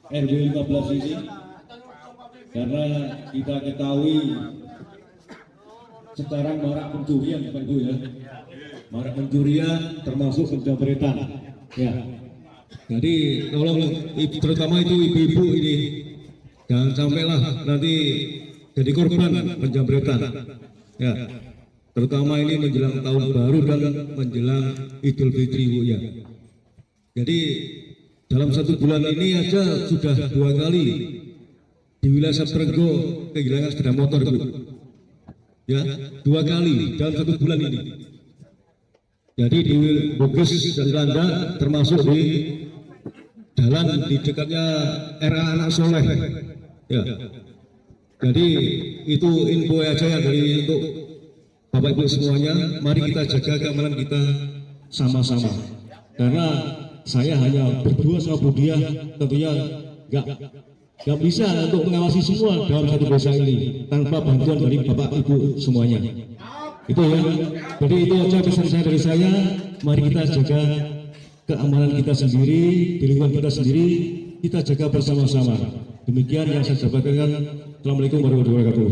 RW 15 ini, karena kita ketahui sekarang marak pencurian Bapak Ibu ya, marak pencurian termasuk penjamretan ya. Jadi tolong terutama itu ibu-ibu ini jangan sampailah nanti jadi korban penjamretan ya, terutama ini menjelang tahun baru dan menjelang Idul Fitri Bu ya. Jadi dalam 1 bulan ini aja sudah 2 kali di wilayah Saprego kehilangan sepeda motor Bu ya, 2 kali dalam 1 bulan ini. Jadi di Bugis dan Landa termasuk di jalan di dekatnya RA Anak Soleh ya. Jadi itu info aja ya dari untuk Bapak Ibu semuanya. Mari kita jaga keamanan kita sama-sama, karena saya hanya berdua sama Bu Diah tentunya nggak bisa untuk mengawasi semua dalam satu desa ini tanpa bantuan dari Bapak Ibu semuanya. Itu ya. Jadi itu aja pesan saya dari saya. Mari kita jaga keamanan kita sendiri, di lingkungan kita sendiri, kita jaga bersama-sama. Demikian yang saya sampaikan. Assalamualaikum warahmatullahi wabarakatuh.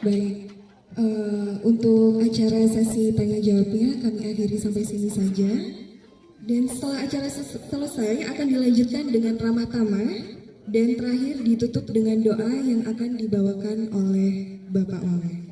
Baik, untuk acara sesi tanya jawabnya kami akhiri sampai sini saja. Dan setelah acara selesai akan dilanjutkan dengan ramah tamah dan terakhir ditutup dengan doa yang akan dibawakan oleh Bapak Wawan.